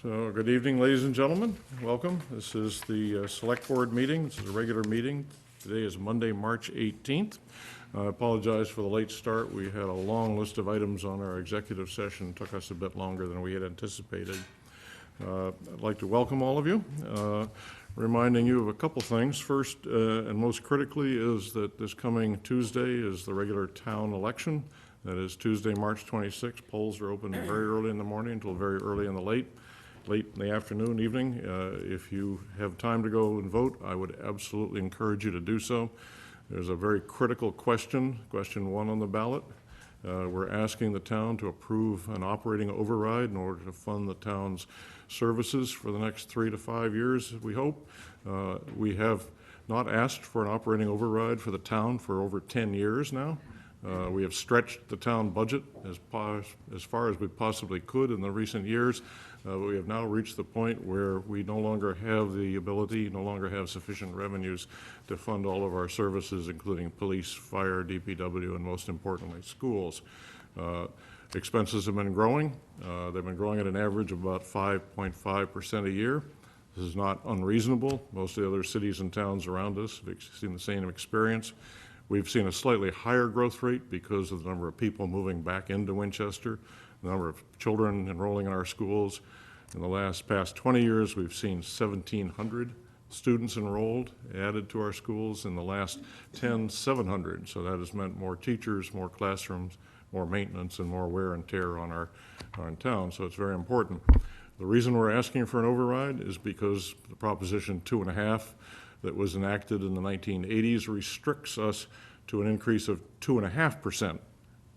So, good evening, ladies and gentlemen. Welcome. This is the Select Board meeting. This is a regular meeting. Today is Monday, March 18th. I apologize for the late start. We had a long list of items on our executive session. It took us a bit longer than we had anticipated. I'd like to welcome all of you, reminding you of a couple things. First, and most critically, is that this coming Tuesday is the regular town election. That is Tuesday, March 26th. Polls are open very early in the morning until very early in the late in the afternoon, evening. If you have time to go and vote, I would absolutely encourage you to do so. There's a very critical question 1 on the ballot. We're asking the town to approve an operating override in order to fund the town's services for the next 3 to 5 years, we hope. We have not asked for an operating override for the town for over 10 years now. We have stretched the town budget as far as we possibly could in the recent years. We have now reached the point where we no longer have the ability, no longer have sufficient revenues to fund all of our services, including police, fire, DPW, and most importantly, schools. Expenses have been growing. They've been growing at an average of about 5.5% a year. This is not unreasonable. Most of the other cities and towns around us have seen the same experience. We've seen a slightly higher growth rate because of the number of people moving back into Winchester, the number of children enrolling in our schools. In the past 20 years, we've seen 1,700 students enrolled, added to our schools. In the last 10, 700. So that has meant more teachers, more classrooms, more maintenance, and more wear and tear on our town. So it's very important. The reason we're asking for an override is because the Proposition 2.5 that was enacted in the 1980s restricts us to an increase of 2.5%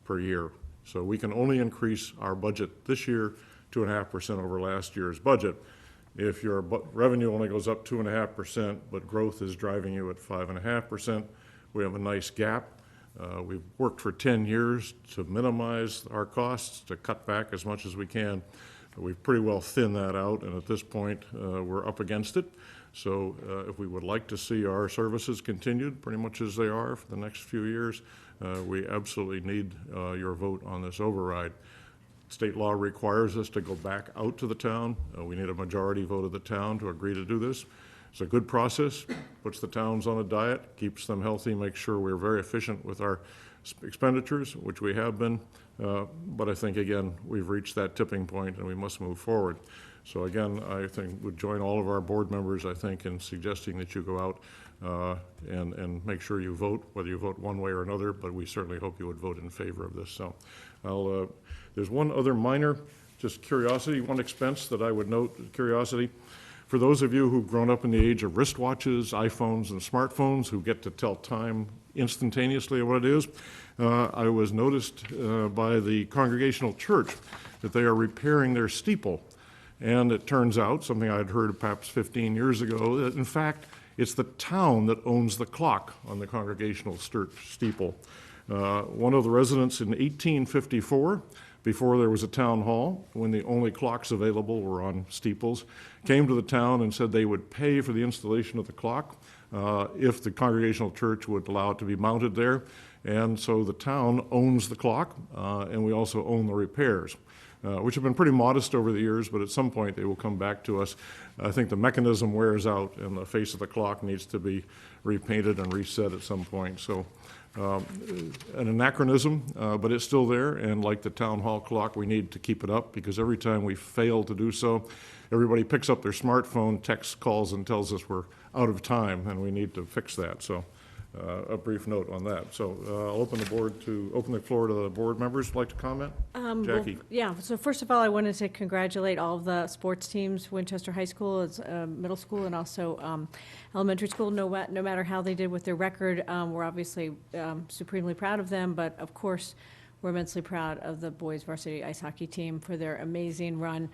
per year. So we can only increase our budget this year 2.5% over last year's budget. If your revenue only goes up 2.5%, but growth is driving you at 5.5%, we have a nice gap. We've worked for 10 years to minimize our costs, to cut back as much as we can. We've pretty well thinned that out, and at this point, we're up against it. So if we would like to see our services continued pretty much as they are for the next few years, we absolutely need your vote on this override. State law requires us to go back out to the town. We need a majority vote of the town to agree to do this. It's a good process, puts the towns on a diet, keeps them healthy, makes sure we're very efficient with our expenditures, which we have been. But I think, again, we've reached that tipping point and we must move forward. So again, I think would join all of our board members, I think, in suggesting that you go out and make sure you vote, whether you vote one way or another, but we certainly hope you would vote in favor of this. So there's one other minor, just curiosity, one expense that I would note, curiosity. For those of you who've grown up in the age of wristwatches, iPhones, and smartphones, who get to tell time instantaneously what it is, I was noticed by the Congregational Church that they are repairing their steeple. And it turns out, something I'd heard perhaps 15 years ago, that in fact it's the town that owns the clock on the Congregational steeple. One of the residents in 1854, before there was a town hall, when the only clocks available were on steeples, came to the town and said they would pay for the installation of the clock if the Congregational Church would allow it to be mounted there. And so the town owns the clock, and we also own the repairs, which have been pretty modest over the years, but at some point they will come back to us. I think the mechanism wears out and the face of the clock needs to be repainted and reset at some point. So an anachronism, but it's still there, and like the town hall clock, we need to keep it up, because every time we fail to do so, everybody picks up their smartphone, texts, calls, and tells us we're out of time, and we need to fix that. So a brief note on that. So I'll open the floor to the board members who'd like to comment. Jackie. Well, yeah, so first of all, I wanted to congratulate all of the sports teams, Winchester High School, middle school, and also elementary school. No matter how they did with their record, we're obviously supremely proud of them, but of course, we're immensely proud of the boys varsity ice hockey team for their amazing run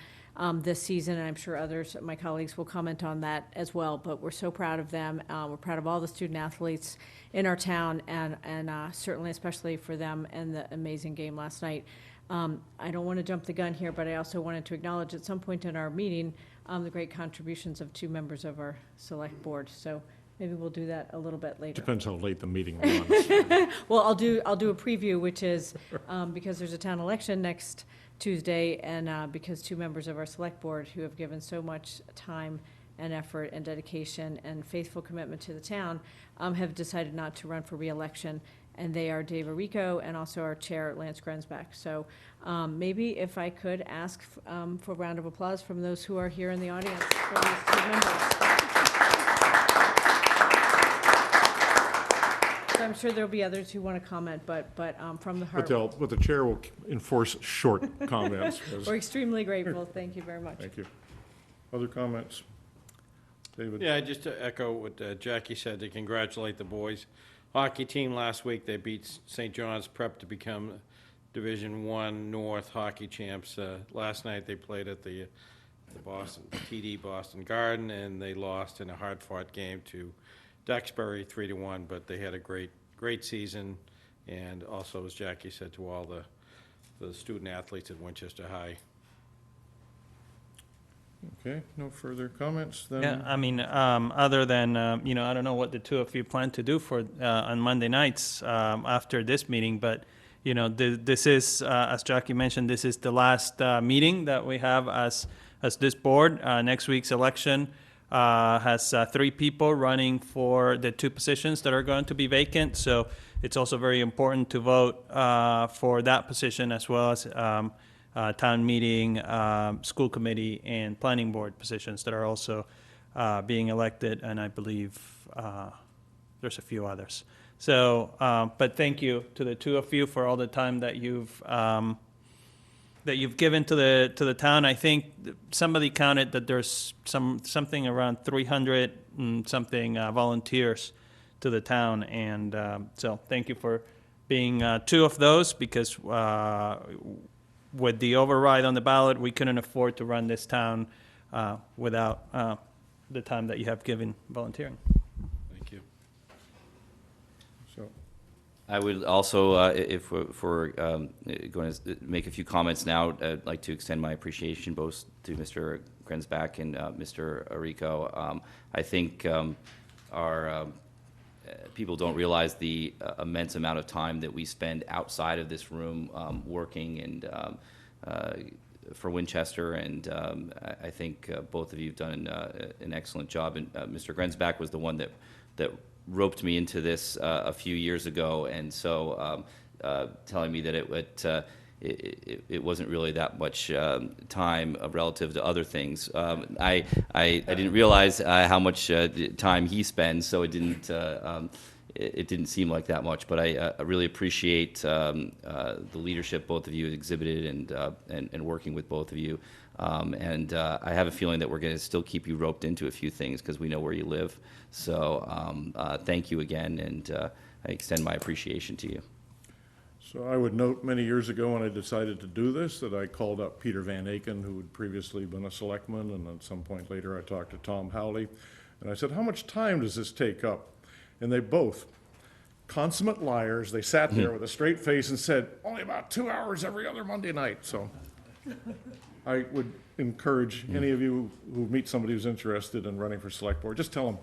this season, and I'm sure others, my colleagues, will comment on that as well, but we're so proud of them. We're proud of all the student athletes in our town, and certainly especially for them and the amazing game last night. I don't want to jump the gun here, but I also wanted to acknowledge at some point in our meeting the great contributions of 2 members of our select board. So maybe we'll do that a little bit later. Depends how late the meeting runs. Well, I'll do a preview, which is because there's a town election next Tuesday, and because two members of our select board who have given so much time and effort and dedication and faithful commitment to the town have decided not to run for reelection, and they are Dave Arico and also our chair, Lance Grensbach. So maybe if I could ask for a round of applause from those who are here in the audience for these two members. So I'm sure there'll be others who want to comment, but from the heart, But the chair will enforce short comments. we're extremely grateful. Thank you very much. Thank you. Other comments? David? Yeah, just to echo what Jackie said, to congratulate the boys hockey team last week. They beat St. John's Prep to become Division I North hockey champs. Last night they played at the TD Boston Garden, and they lost in a hard-fought game to Duxbury 3-1, but they had a great season, and also, as Jackie said, to all the student athletes at Winchester High. Okay, no further comments then? Yeah, I mean, other than, I don't know what the two of you plan to do for, on Monday nights after this meeting, but, this is, as Jackie mentioned, this is the last meeting that we have as this board. Next week's election has 3 people running for the 2 positions that are going to be vacant, so it's also very important to vote for that position, as well as town meeting, school committee, and planning board positions that are also being elected, and I believe there's a few others. So, but thank you to the two of you for all the time that you've given to the town. I think somebody counted that there's something around 300 and something volunteers to the town, and so thank you for being 2 of those, because with the override on the ballot, we couldn't afford to run this town without the time that you have given volunteering. Thank you. So, I would also, if we're going to make a few comments now, I'd like to extend my appreciation both to Mr. Grensbach and Mr. Arico. I think our people don't realize the immense amount of time that we spend outside of this room working and for Winchester, and I think both of you have done an excellent job. And Mr. Grensbach was the one that roped me into this a few years ago, and so telling me that it wasn't really that much time relative to other things. I didn't realize how much time he spends, so it didn't seem like that much. But I really appreciate the leadership both of you exhibited and working with both of you. And I have a feeling that we're going to still keep you roped into a few things because we know where you live. So thank you again, and I extend my appreciation to you. So I would note many years ago when I decided to do this that I called up Peter Van Aken, who had previously been a selectman, and at some point later I talked to Tom Howley, and I said, how much time does this take up? And they both, consummate liars, they sat there with a straight face and said, only about 2 hours every other Monday night. So I would encourage any of you who meet somebody who's interested in running for select board, just tell them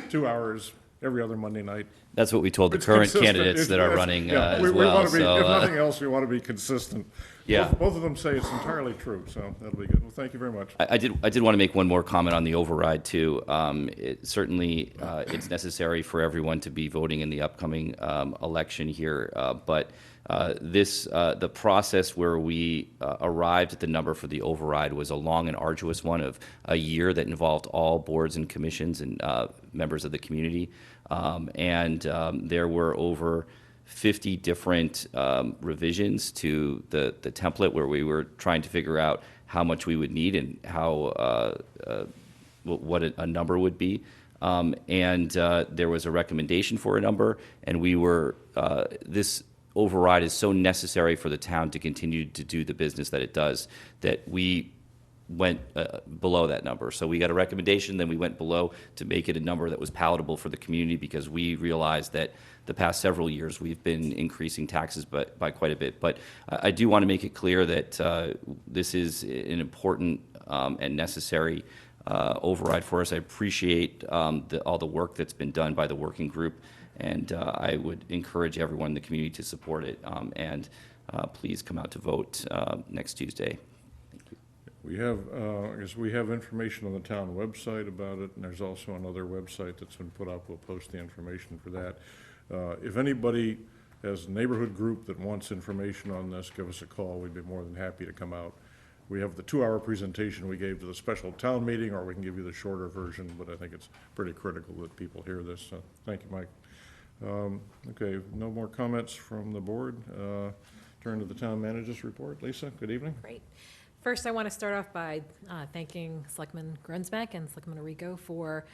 2 hours every other Monday night. That's what we told the It's current consistent. candidates that are running as we well. want to be, So, if nothing else, we want to be consistent. Yeah. Both of them say it's entirely true, so that'll be good. Well, thank you very much. I did want to make one more comment on the override too. Certainly, it's necessary for everyone to be voting in the upcoming election here, but the process where we arrived at the number for the override was a long and arduous one of a year that involved all boards and commissions and members of the community, and there were over 50 different revisions to the template where we were trying to figure out how much we would need and how what a number would be. And there was a recommendation for a number, and we were this override is so necessary for the town to continue to do the business that it does that we went below that number. So we got a recommendation, then we went below to make it a number that was palatable for the community, because we realized that the past several years we've been increasing taxes by quite a bit. But I do want to make it clear that this is an important and necessary override for us. I appreciate all the work that's been done by the working group and I would encourage everyone in the community to support it. And please come out to vote next Tuesday. Thank you. We have, I guess we have information on the town website about it, and there's also another website that's been put up. We'll post the information for that. If anybody has a neighborhood group that wants information on this, give us a call. We'd be more than happy to come out. We have the 2-hour presentation we gave to the special town meeting, or we can give you the shorter version, but I think it's pretty critical that people hear this. So thank you, Mike. Okay, no more comments from the board. Turn to the town manager's report. Lisa, good evening. Great. First, I want to start off by thanking Selectman Grunsbeck and Selectman Rico for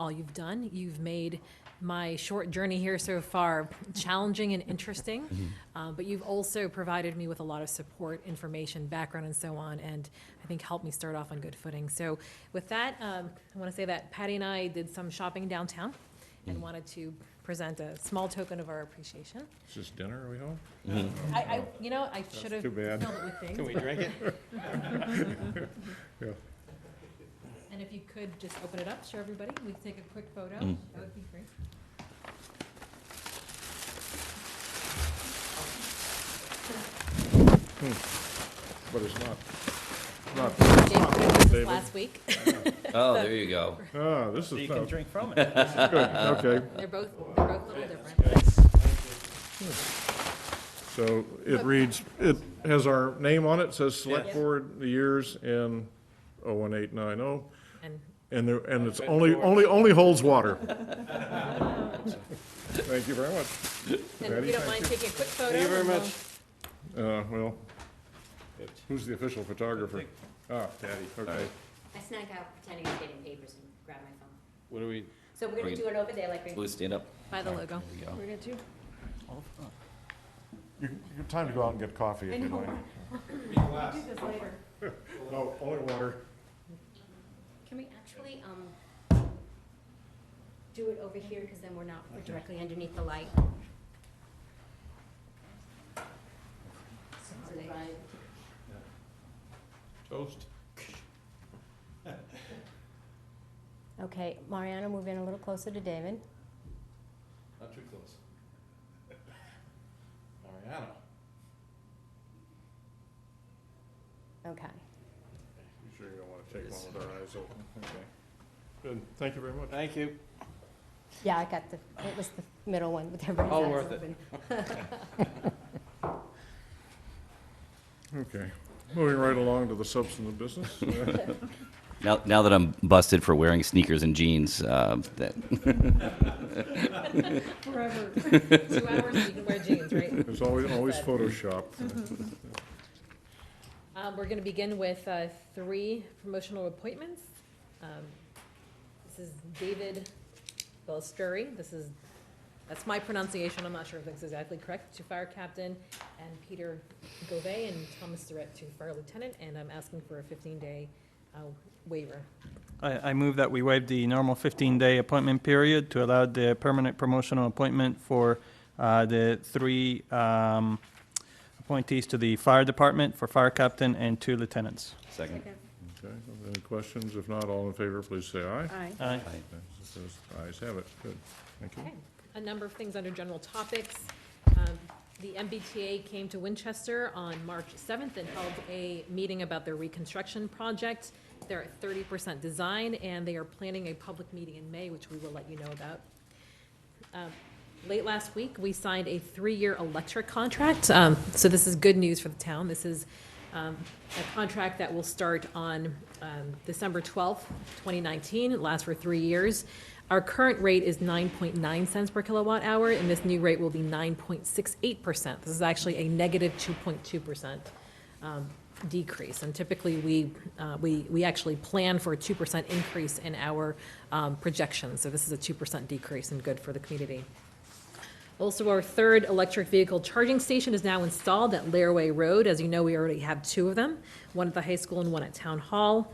all you've done. You've made my short journey here so far challenging and interesting, but you've also provided me with a lot of support, information, background, and so on, and I think helped me start off on good footing. So with that, I want to say that Patty and I did some shopping downtown and wanted to present a small token of our appreciation. Is this dinner, are we home? I should have too bad. filled it with things. Can we drink it? Yeah. And if you could just open it up, show everybody, we can take a quick photo, that would be great. But it's not, Jake put this David. last week. Oh, there you go. this So is you not can drink from it. good, okay. They're both a little different. So it reads, it has our name on it, says Select Yes. Board, the years in 01890, And and it's only holds water. Thank you very much. and if you don't mind taking a quick photo. Thank you very and much. Well, who's the official photographer? Ah, Patty, okay. I snuck out pretending I was getting papers and grabbed my phone. What do we, So we're gonna do it over there like we. Blue, stand up. By the logo. There you go. We're good too. You have time to go out and get coffee if you like. Do this later. No, only water. Can we actually, do it over here, because then we're directly underneath the light? Toast. Okay, Mariana, move in a little closer to David. not too close. Mariano. Okay. You sure you don't want to take one with our eyes open? Okay. Good, thank you very much. Thank you. Yeah, I got it was the middle one with everybody's All eyes worth it. open. Okay, moving right along to the substantive business. Now that I'm busted for wearing sneakers and jeans, that Forever. 2 hours and you can wear jeans, right? It's always Photoshop. We're gonna begin with 3 promotional appointments. This is David Bellasturi. That's my pronunciation, I'm not sure if that's exactly correct, to fire captain, and Peter Gouvet and Thomas Surratt to fire lieutenant, and I'm asking for a 15-day waiver. I move that we waive the normal 15-day appointment period to allow the permanent promotional appointment for the 3 appointees to the fire department for fire captain and 2 lieutenants. second. Okay, any questions? If not, all in favor, please say aye. Aye. Aye. Ayes have it, good, thank you. Okay, a number of things under general topics. The MBTA came to Winchester on March 7th and held a meeting about their reconstruction project. They're at 30% design, and they are planning a public meeting in May, which we will let you know about. Late last week, we signed a 3-year electric contract. So this is good news for the town. This is a contract that will start on December 12th, 2019. It lasts for 3 years. Our current rate is 9.9 cents per kilowatt hour, and this new rate will be 9.68%. This is actually a negative 2.2% decrease. And typically, we actually plan for a 2% increase in our projections. So this is a 2% decrease and good for the community. Also, our 3rd electric vehicle charging station is now installed at Lairway Road. As you know, we already have 2 of them, one at the high school and one at Town Hall.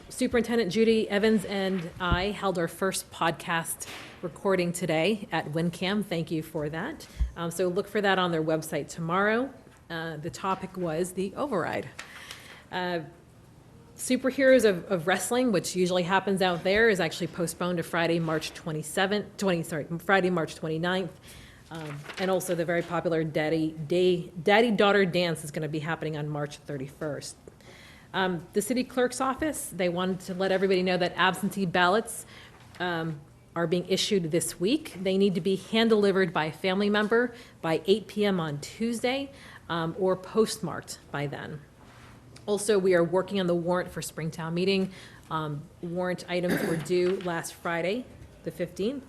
Superintendent Judy Evans and I held our first podcast recording today at WinCam. Thank you for that. So look for that on their website tomorrow. The topic was the override. Superheroes of Wrestling, which usually happens out there, is actually postponed to Friday, March 29th. And also the very popular Daddy-Daughter Dance is going to be happening on March 31st. The city clerk's office, they wanted to let everybody know that absentee ballots are being issued this week. They need to be hand-delivered by a family member by 8 p.m. on Tuesday, or postmarked by then. Also, we are working on the warrant for Springtown meeting. Warrant items were due last Friday, the 15th.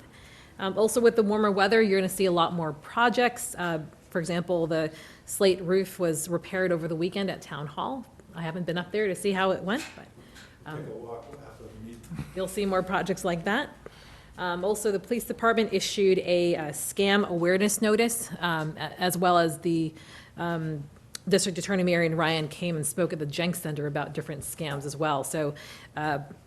Also, with the warmer weather, you're going to see a lot more projects. For example, the slate roof was repaired over the weekend at Town Hall. I haven't been up there to see how it went, but you'll see more projects like that. Also, the police department issued a scam awareness notice, as well as the District Attorney Marion Ryan came and spoke at the Jenks Center about different scams as well. So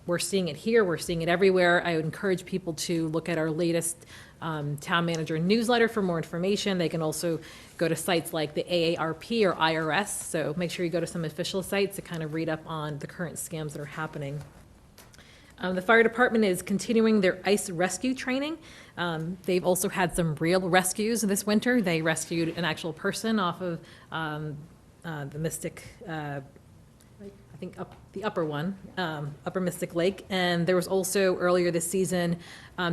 we're seeing it here, we're seeing it everywhere. I would encourage people to look at our latest town manager newsletter for more information. They can also go to sites like the AARP or IRS. So make sure you go to some official sites to kind of read up on the current scams that are happening. The fire department is continuing their ice rescue training. They've also had some real rescues this winter. They rescued an actual person off of the Mystic, I think the upper one, Upper Mystic Lake. And there was also earlier this season,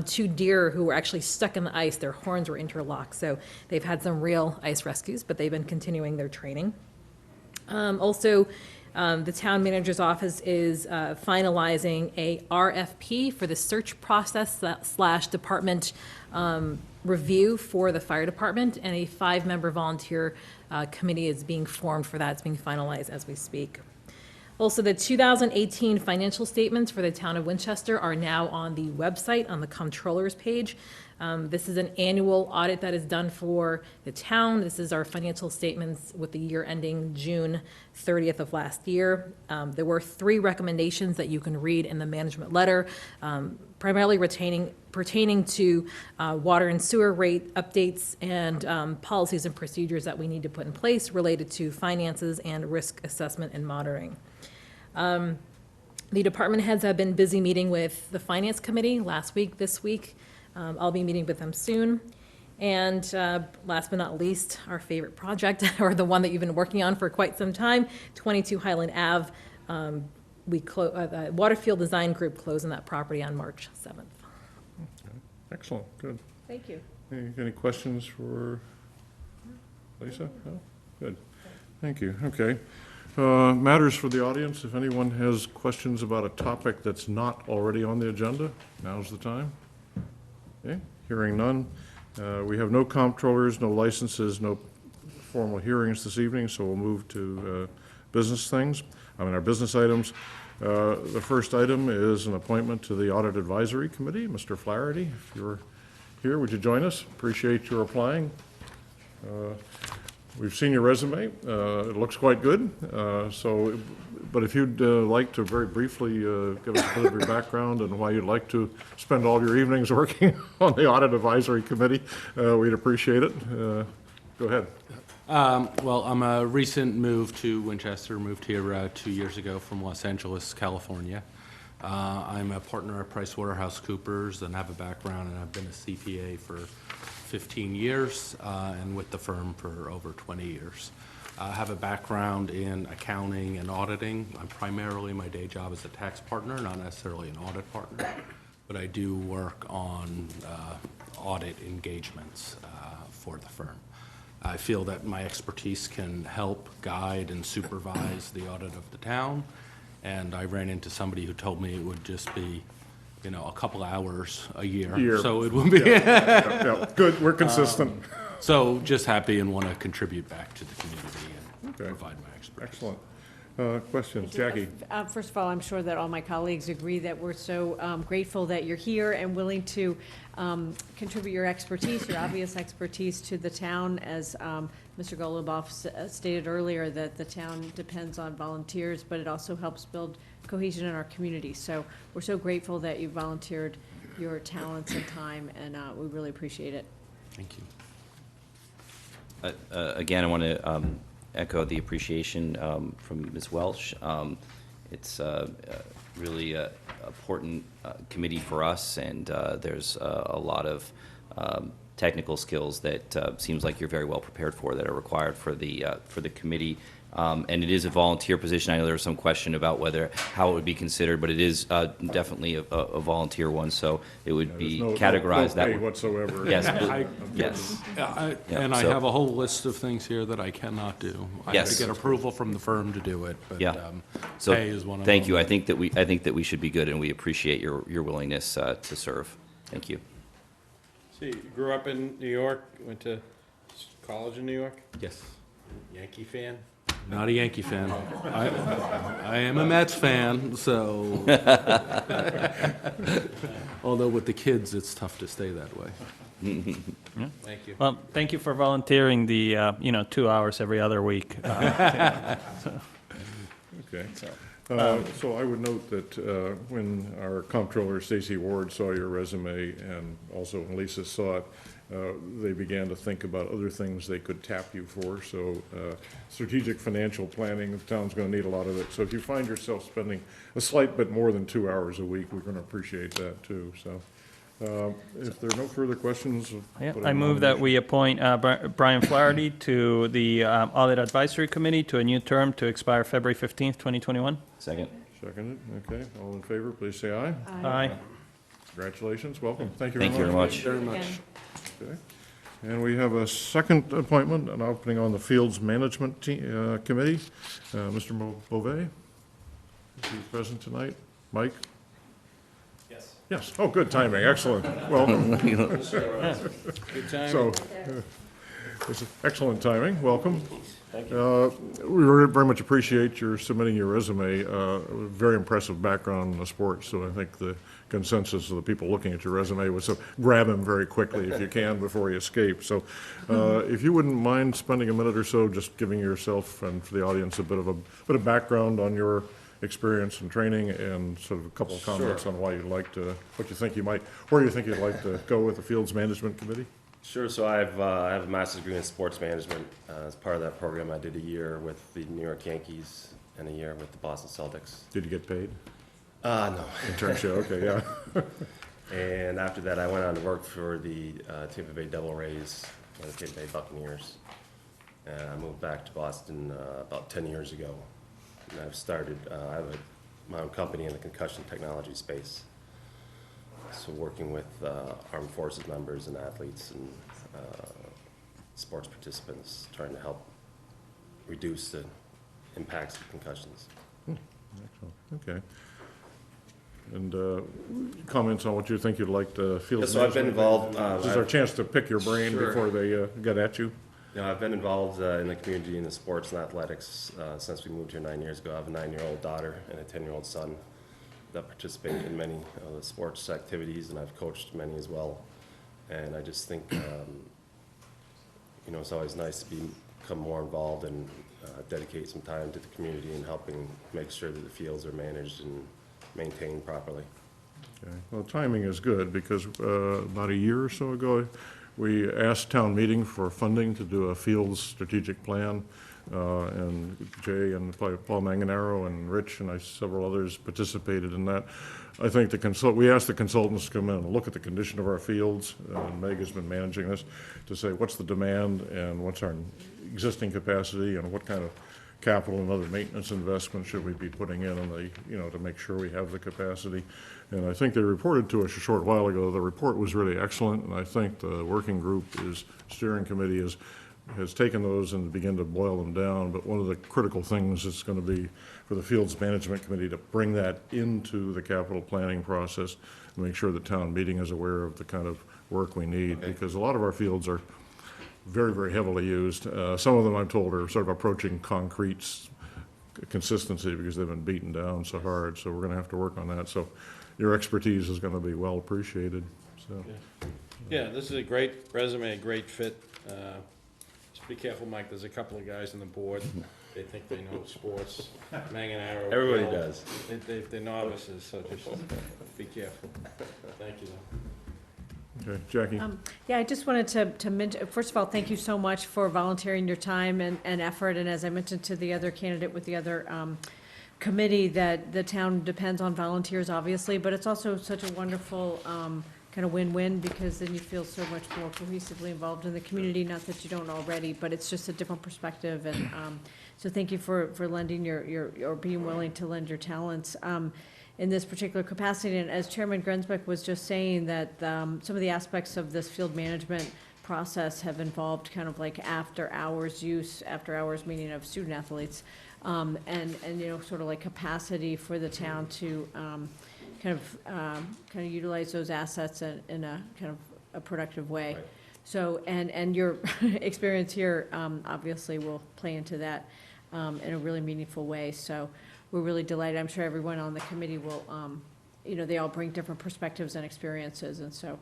2 deer who were actually stuck in the ice. Their horns were interlocked. So they've had some real ice rescues, but they've been continuing their training. Also, the town manager's office is finalizing a RFP for the search process / department review for the fire department, and a 5-member volunteer committee is being formed for that. It's being finalized as we speak. Also, the 2018 financial statements for the town of Winchester are now on the website on the comptroller's page. This is an annual audit that is done for the town. This is our financial statements with the year ending June 30th of last year. There were 3 recommendations that you can read in the management letter, primarily pertaining to water and sewer rate updates and policies and procedures that we need to put in place related to finances and risk assessment and monitoring. The department heads have been busy meeting with the finance committee last week, this week. I'll be meeting with them soon. And last but not least, our favorite project, or the one that you've been working on for quite some time, 22 Highland Ave. The Waterfield Design Group closed on that property on March 7th. Okay. Excellent, good. Thank you. Any questions for Lisa? No? Good. Thank you. Okay. Matters for the audience. If anyone has questions about a topic that's not already on the agenda, now's the time. Okay. Hearing none. We have no comptrollers, no licenses, no formal hearings this evening, so we'll move to our business items. The first item is an appointment to the Audit Advisory Committee. Mr. Flaherty, if you're here, would you join us? Appreciate your applying. We've seen your resume. It looks quite good. But if you'd like to very briefly give us a bit of your background and why you'd like to spend all your evenings working on the Audit Advisory Committee, we'd appreciate it. Go ahead. Well, I'm a recent move to Winchester, moved here 2 years ago from Los Angeles, California. I'm a partner at PricewaterhouseCoopers and have a background, and I've been a CPA for 15 years and with the firm for over 20 years. I have a background in accounting and auditing. My day job is a tax partner, not necessarily an audit partner, but I do work on audit engagements for the firm. I feel that my expertise can help guide and supervise the audit of the town, and I ran into somebody who told me it would just be a couple hours a year. So it would be. Yeah, good, we're consistent. So just happy and want to contribute back to the community and Okay. provide my expertise. Excellent. Questions? Jackie? First of all, I'm sure that all my colleagues agree that we're so grateful that you're here and willing to contribute your expertise, your obvious expertise to the town. As Mr. Goluboff stated earlier, that the town depends on volunteers, but it also helps build cohesion in our community. So we're so grateful that you volunteered your talents and time, and we really appreciate it. Thank you. Again, I want to echo the appreciation from Ms. Welsh. It's really a important committee for us, and there's a lot of technical skills that seems like you're very well prepared for that are required for the committee. And it is a volunteer position. I know there was some question about how it would be considered, but it is definitely a volunteer one, so it would be categorized no that pay way. whatsoever. Yes, I- yes. And I so- have a whole list of things here that I cannot do. I have to Yes. get approval from the firm to do it, but Yeah. So, pay is one of them. thank you. I think that we should be good, and we appreciate your willingness to serve. Thank you. See, you grew up in New York, went to college in New York, Yes. Yankee fan? Not a Yankee fan. I am a Mets fan, so. Although with the kids, it's tough to stay that way. Thank you. Well, thank you for volunteering the, 2 hours every other week. Okay. So I would note that when our comptroller, Stacy Ward, saw your resume, and also when Lisa saw it, they began to think about other things they could tap you for. So strategic financial planning, the town's going to need a lot of it. So if you find yourself spending a slight bit more than 2 hours a week, we're going to appreciate that too. So if there are no further questions. Yeah, put a I move that nomination. we appoint Brian Flaherty to the Audit Advisory Committee to a new term to expire February 15th, 2021. Second. Seconded, okay. All in favor, please say aye. Aye. Congratulations, welcome. Thank you Thank you very very much. much. Very much. Okay. And we have a second appointment, an opening on the Fields Management Committee. Mr. Beauvais, is he present tonight? Mike? Yes. Yes, oh, good timing, excellent, welcome. Good time? So, this is excellent timing, welcome. We very much appreciate your submitting your resume, very impressive background in the sports, so I think the consensus of the people looking at your resume was to grab him very quickly if you can before he escapes. So if you wouldn't mind spending a minute or so just giving yourself and for the audience a bit of background on your experience and training, and sort of a couple of comments on why you'd like to, where you think you'd like to go with the Fields Management Committee. Sure. So I have a master's degree in sports management. As part of that program, I did a year with the New York Yankees and a year with the Boston Celtics. Did you get paid? No. Internship, okay, yeah. And after that, I went on to work for the Tampa Bay Devil Rays and the Tampa Bay Buccaneers. And I moved back to Boston about 10 years ago. And I've started, I have my own company in the concussion technology space. So working with armed forces members and athletes and sports participants, trying to help reduce the impacts of concussions. Excellent, okay. And comments on what you think you'd like to Fields Yeah, so I've been Management? involved. This is our chance to pick your brain Sure. before they get at you. You know, I've been involved in the community in the sports and athletics since we moved here 9 years ago. I have a 9-year-old daughter and a 10-year-old son that participate in many of the sports activities, and I've coached many as well. And I just think, you know, it's always nice to become more involved and dedicate some time to the community and helping make sure that the fields are managed and maintained properly. Okay. Well, timing is good because about a year or so ago, we asked town meeting for funding to do a fields strategic plan. And Jay and Paul Manganaro and Rich and several others participated in that. I think we asked the consultants to come in and look at the condition of our fields, and Meg has been managing this, to say what's the demand and what's our existing capacity and what kind of capital and other maintenance investment should we be putting in to make sure we have the capacity. And I think they reported to us a short while ago. The report was really excellent, and I think the working group steering committee has taken those and begun to boil them down. But one of the critical things is going to be for the Fields Management Committee to bring that into the capital planning process and make sure the town meeting is aware of the kind of work we need. Okay. Because a lot of our fields are very, very heavily used. Some of them, I'm told, are sort of approaching concrete consistency because they've been beaten down so hard. So we're going to have to work on that. So your expertise is going to be well appreciated. So. Yeah, this is a great resume, a great fit. Just be careful, Mike, there's a couple of guys on the board, they think they know sports. Manganaro. Everybody Bill, does. They're novices, so just be careful. Thank you, though. Okay, Jackie? Yeah, I just wanted to mention, first of all, thank you so much for volunteering your time and effort. And as I mentioned to the other candidate with the other committee that the town depends on volunteers, obviously, but it's also such a wonderful kind of win-win, because then you feel so much more cohesively involved in the community, not that you don't already, but it's just a different perspective, and so thank you for lending or being willing to lend your talents in this particular capacity. And as Chairman Grensbeck was just saying, that some of the aspects of this field management process have involved kind of like after-hours use, after-hours meaning of student athletes, and you know, sort of like capacity for the town to kind of utilize those assets in a kind of a productive way. Right. So, and your experience here obviously will play into that in a really meaningful way. So we're really delighted. I'm sure everyone on the committee will, you know, they all bring different perspectives and experiences, and so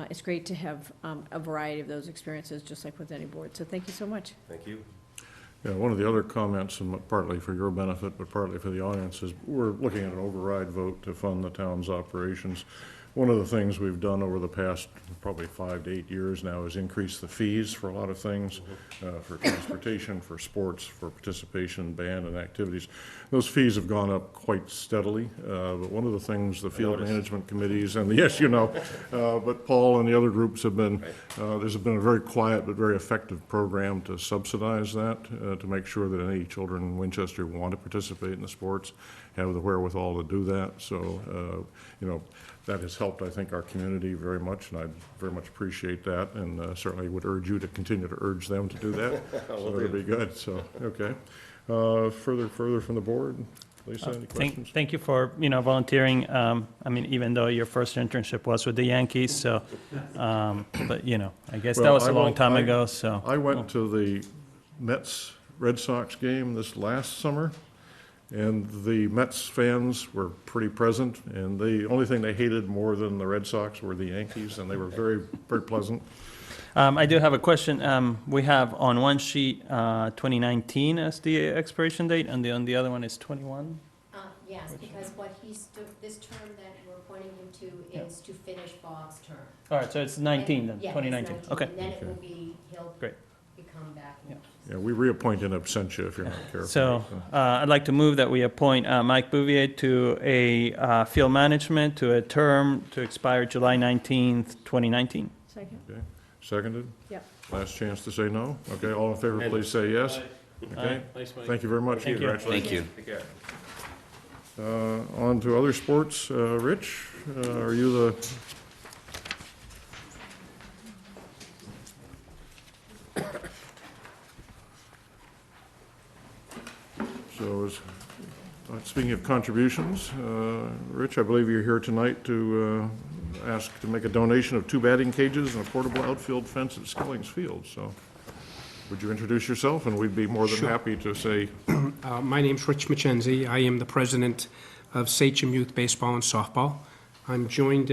it's great to have a variety of those experiences, just like with any board. So thank you so much. Thank you. Yeah, one of the other comments, and partly for your benefit, but partly for the audience, is we're looking at an override vote to fund the town's operations. One of the things we've done over the past probably 5 to 8 years now is increase the fees for a lot of things, for transportation, for sports, for participation, band, and activities. Those fees have gone up quite steadily, but one of the things the field management committees, and yes, you know, but Paul and the other groups have been, there's been a very quiet but very effective program to subsidize that, to make sure that any children in Winchester who want to participate in the sports have the wherewithal to do that. So, you know, that has helped, I think, our community very much, and I very much appreciate that, and certainly would urge you to continue to urge them to do that. So it'll be good, so, okay. Further from the board, Lisa, any questions? Thank you for, you know, volunteering. I mean, even though your first internship was with the Yankees, so, but, you know, I guess that Well, was a I long won't- time ago, so. I went to the Mets Red Sox game this last summer, and the Mets fans were pretty present, and the only thing they hated more than the Red Sox were the Yankees, and they were very, very pleasant. I do have a question. We have on one sheet, 2019 as the expiration date, and on the other one is 21? Yes, because what this term that we're appointing him to is to finish Bob's term. All right, so it's 19 then, Yeah, it's 2019. 19, Okay. And then it will be, he'll Great. become back. in- Yeah, we reappoint in absentia if you're not careful. So I'd like to move that we appoint Mike Bouvier to a field management to a term to expire July 19th, 2019. Second? Okay, seconded? Yep. Last chance to say no? Okay, all in favor, please say yes. Okay, Thanks, Mike. thank you very much. Thank you. Congratulations. Thank you. On to other sports. Rich, are you the, speaking of contributions, Rich, I believe you're here tonight to ask to make a donation of 2 batting cages and a portable outfield fence at Skillings Field. So would you introduce yourself, and we'd be more than happy to say. My name's Rich McKenzie. I am the president of Sachem Youth Baseball and Softball. I'm joined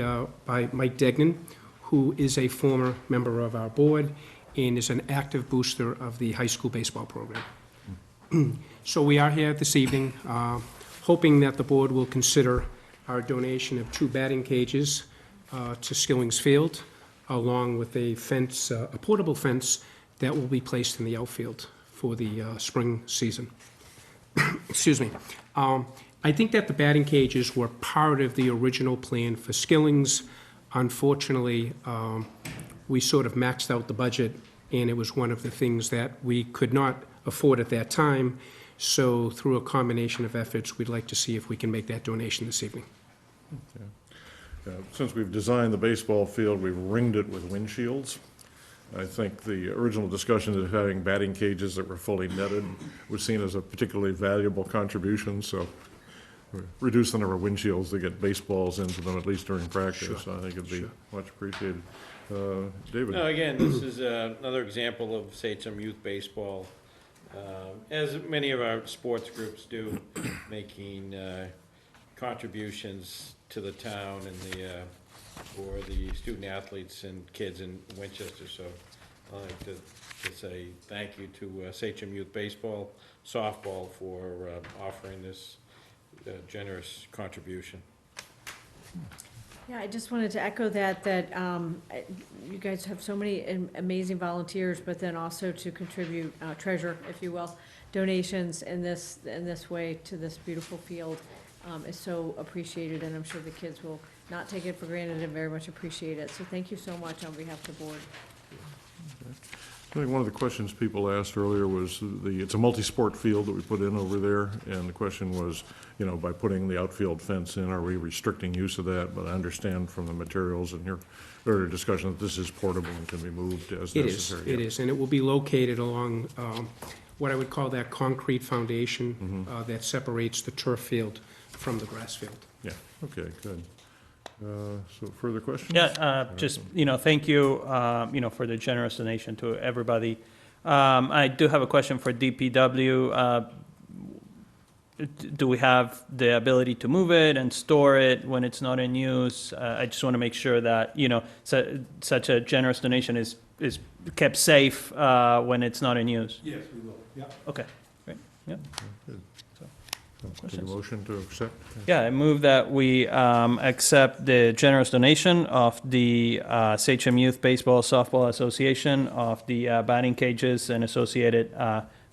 by Mike Degnan, who is a former member of our board and is an active booster of the high school baseball program. So we are here this evening, hoping that the board will consider our donation of 2 batting cages to Skillings Field, along with a fence, a portable fence that will be placed in the outfield for the spring season. Excuse me. I think that the batting cages were part of the original plan for Skillings. Unfortunately, we sort of maxed out the budget, and it was one of the things that we could not afford at that time. So through a combination of efforts, we'd like to see if we can make that donation this evening. Since we've designed the baseball field, we've ringed it with windshields. I think the original discussion of having batting cages that were fully netted was seen as a particularly valuable contribution, so reduce the number of windshields to get baseballs into them, at least during practice. Sure. I think it'd be Sure. much appreciated. David? No, again, this is another example of Sachem Youth Baseball, as many of our sports groups do, making contributions to the town and for the student athletes and kids in Winchester. So I'd like to say thank you to Sachem Youth Baseball, softball for offering this generous contribution. Yeah, I just wanted to echo that you guys have so many amazing volunteers, but then also to contribute, treasure, if you will, donations in this way to this beautiful field is so appreciated, and I'm sure the kids will not take it for granted and very much appreciate it. So thank you so much on behalf of the board. I think one of the questions people asked earlier was it's a multi-sport field that we put in over there, and the question was, by putting the outfield fence in, are we restricting use of that? But I understand from the materials and your earlier discussion that this is portable and can be moved as necessary. It is, and it will be located along what I would call that concrete foundation that separates the turf field from the grass field. Yeah, okay, good. So further questions? Yeah, just, thank you, for the generous donation to everybody. I do have a question for DPW. Do we have the ability to move it and store it when it's not in use? I just want to make sure that, such a generous donation is kept safe when it's not in use. Yes, we will, yeah. Okay, great, yeah. Take a motion to accept? Yeah, I move that we accept the generous donation of the Sachem Youth Baseball Softball Association of the batting cages and associated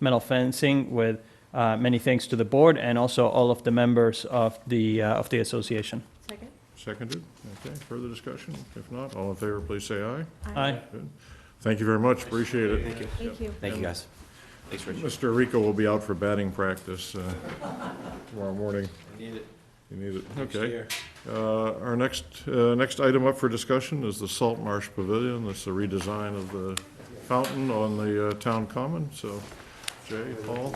metal fencing with many thanks to the board and also all of the members of the association. Second? Seconded? Okay, further discussion? If not, all in favor, please say aye. Aye. Good. Thank you very much, appreciate it. Thank you. Thank you. Thank you, guys. Thanks, Rich. Mr. Rico will be out for batting practice tomorrow morning. Need it. You need it, Next okay. year. Our next item up for discussion is the Salt Marsh Pavilion. This is a redesign of the fountain on the town common, so Jay, Paul.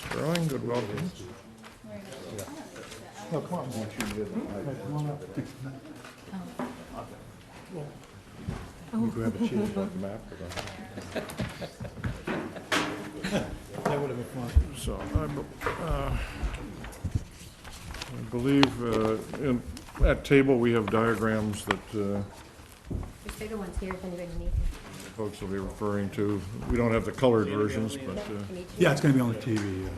Sterling, good welcome. Grab a chair, map. That would have been fun. So, I believe, in that table, we have diagrams that There's bigger ones here if anybody needs them. folks will be referring to. We don't have the colored versions, but, Yeah, it's gonna be on the TV, yeah.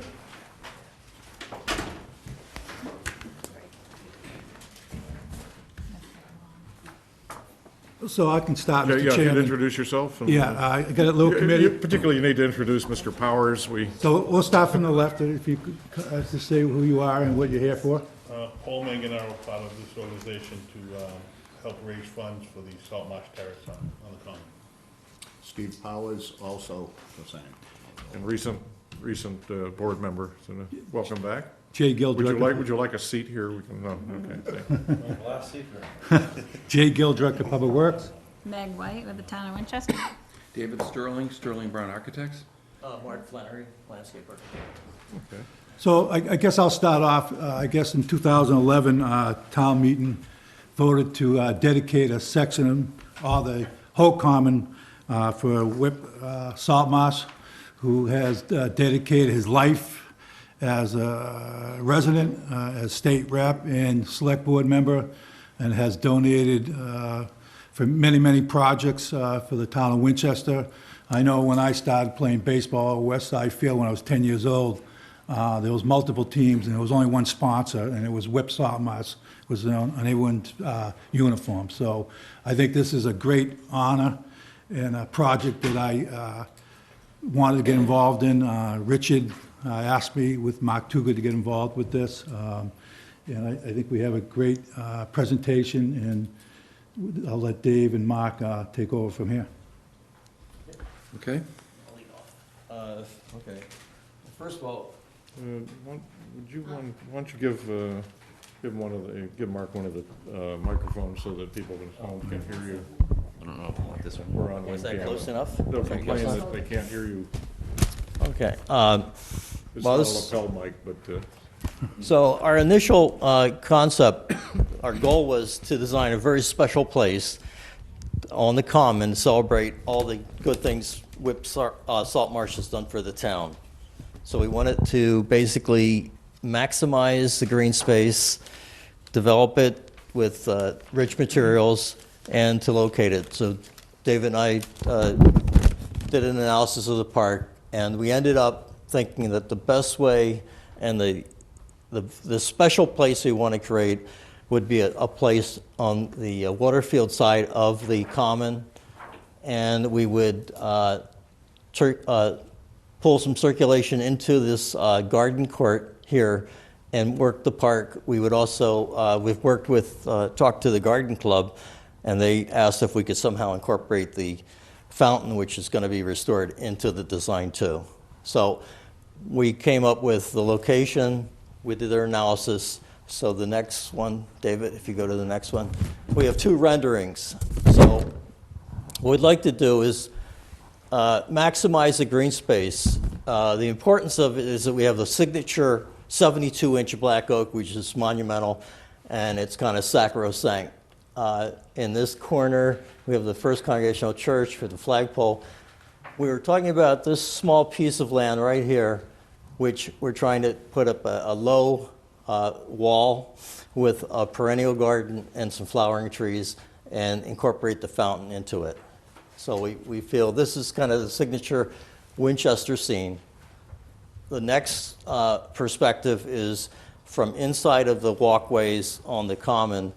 So I can start, yeah, Mr. if you'd Chairman. introduce yourself. and- Yeah, I got a little committee. Particularly, you need to introduce Mr. Powers. So we'll start from the left, if you could just say who you are and what you're here for. Paul Manganaro, part of this organization to help raise funds for the Salt Marsh Terrace on the common. Steve Powers, also the same. And recent board member, so welcome back. Jay Gill, Would you like a seat here? We can, no, okay. thank- Last secret. Jay Gill, Director of Public Works. Meg White with the town of Winchester. David Sterling, Sterling Brown Architects. Mark Flannery, landscaper. Okay. So I guess I'll start off, I guess in 2011, town meeting voted to dedicate a section of the whole common for Whip Saltmarsh, who has dedicated his life as a resident, as state rep and select board member, and has donated for many, many projects for the town of Winchester. I know when I started playing baseball at West Side Field when I was 10 years old, there was multiple teams, and there was only one sponsor, and it was Whip Saltmarsh, was on everyone's uniform. So I think this is a great honor and a project that I wanted to get involved in. Richard asked me with Mark Tuga to get involved with this. And I think we have a great presentation, and I'll let Dave and Mark take over from here. Okay. Okay. First of all, Why don't you give Mark one of the microphones so that people at home can hear you? I don't know if I want this one. We're on was one that close camera. enough? They'll Okay, complain close that they can't hear you. Okay. It's Well, not a this- lapel mic, but, So our initial concept, our goal was to design a very special place on the common to celebrate all the good things Whip Saltmarsh has done for the town. So we wanted to basically maximize the green space, develop it with rich materials, and to locate it. So David and I did an analysis of the park, and we ended up thinking that the best way and the the special place we want to create would be a place on the Waterfield side of the common, and we would pull some circulation into this garden court here and work the park. We would also, we've worked with, talked to the garden club, and they asked if we could somehow incorporate the fountain, which is going to be restored, into the design too. So we came up with the location, we did our analysis. So the next one, David, if you go to the next one, we have two renderings. So what we'd like to do is maximize the green space. The importance of it is that we have the signature 72-inch black oak, which is monumental, and it's kind of sacrosanct. In this corner, we have the First Congregational Church for the flagpole. We were talking about this small piece of land right here, which we're trying to put up a low wall with a perennial garden and some flowering trees and incorporate the fountain into it. So we feel this is kind of the signature Winchester scene. The next perspective is from inside of the walkways on the common,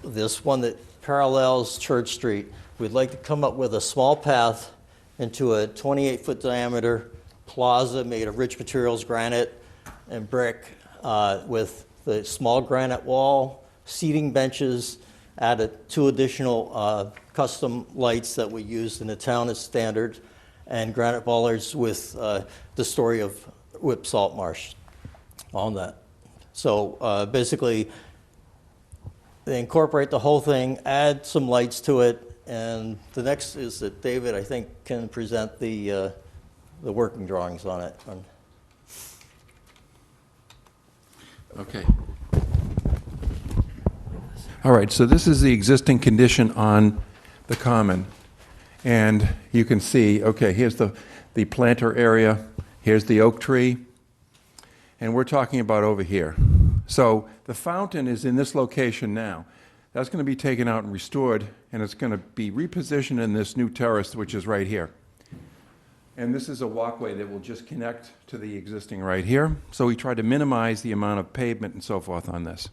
this one that parallels Church Street. We'd like to come up with a small path into a 28-foot diameter plaza made of rich materials, granite and brick, with the small granite wall, seating benches, added 2 additional custom lights that we use in the town as standard, and granite bollards with the story of Whip Salt Marsh on that. So basically, they incorporate the whole thing, add some lights to it, and the next is that David, I think, can present the working drawings on it. Okay. All right, so this is the existing condition on the common. And you can see, okay, here's the planter area, here's the oak tree, and we're talking about over here. So the fountain is in this location now. That's going to be taken out and restored, and it's going to be repositioned in this new terrace, which is right here. And this is a walkway that will just connect to the existing right here. So we try to minimize the amount of pavement and so forth on this.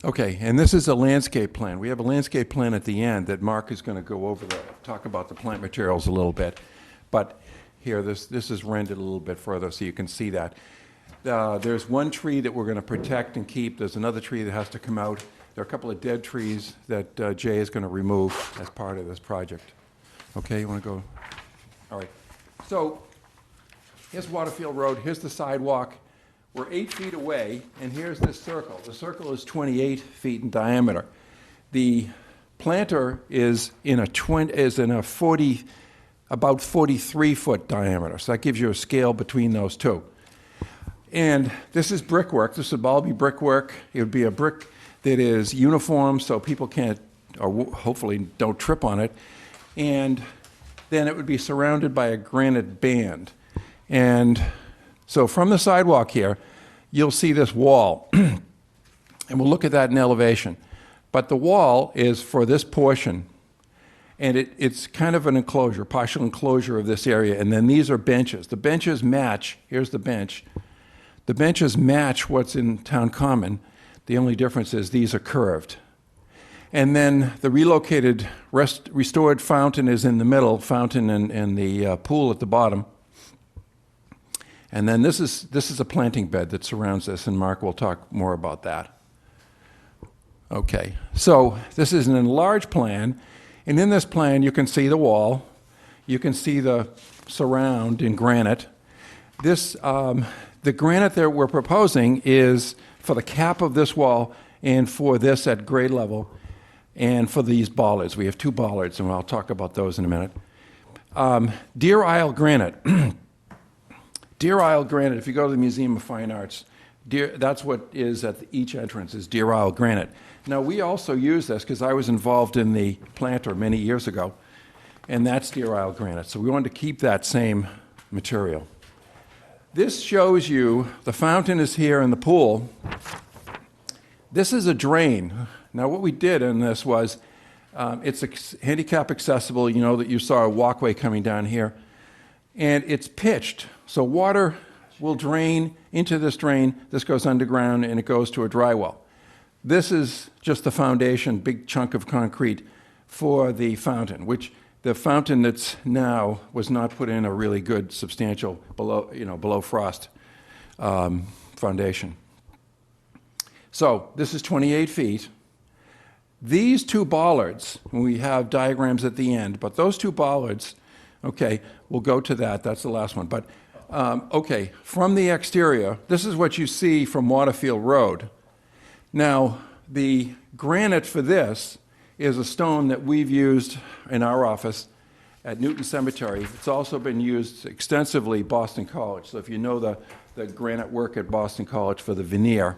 Okay, and this is a landscape plan. We have a landscape plan at the end that Mark is going to go over, talk about the plant materials a little bit. But here, this is rendered a little bit further so you can see that. There's one tree that we're going to protect and keep. There's another tree that has to come out. There are a couple of dead trees that Jay is going to remove as part of this project. Okay, you want to go? All right. So here's Waterfield Road. Here's the sidewalk. We're 8 feet away, and here's this circle. The circle is 28 feet in diameter. The planter is in a about 43-foot diameter. So that gives you a scale between those two. And this is brickwork. This would all be brickwork. It would be a brick that is uniform so people can't, or hopefully don't trip on it. And then it would be surrounded by a granite band. And so from the sidewalk here, you'll see this wall. And we'll look at that in elevation. But the wall is for this portion. And it's kind of an enclosure, partial enclosure of this area. And then these are benches. The benches match. Here's the bench. The benches match what's in Town Common. The only difference is these are curved. And then the relocated, restored fountain is in the middle, fountain and the pool at the bottom. And then this is a planting bed that surrounds this, and Mark will talk more about that. Okay, so this is an enlarged plan, and in this plan you can see the wall, you can see the surround in granite. This, the granite that we're proposing is for the cap of this wall and for this at grade level and for these bollards. We have 2 bollards, and I'll talk about those in a minute. Deer Isle granite. Deer Isle granite, if you go to the Museum of Fine Arts, that's what is at each entrance, is Deer Isle granite. Now, we also use this because I was involved in the planter many years ago, and that's Deer Isle granite. So we wanted to keep that same material. This shows you the fountain is here in the pool. This is a drain. Now, what we did in this was It's handicap accessible. You know that you saw a walkway coming down here. And it's pitched, so water will drain into this drain. This goes underground, and it goes to a dry well. This is just the foundation, big chunk of concrete for the fountain, which the fountain that's now was not put in a really good, substantial, below frost foundation. So this is 28 feet. These two bollards, and we have diagrams at the end, but those two bollards, okay, we'll go to that. That's the last one. But, okay, from the exterior, this is what you see from Waterfield Road. Now, the granite for this is a stone that we've used in our office at Newton Cemetery. It's also been used extensively at Boston College. So if you know the granite work at Boston College for the veneer,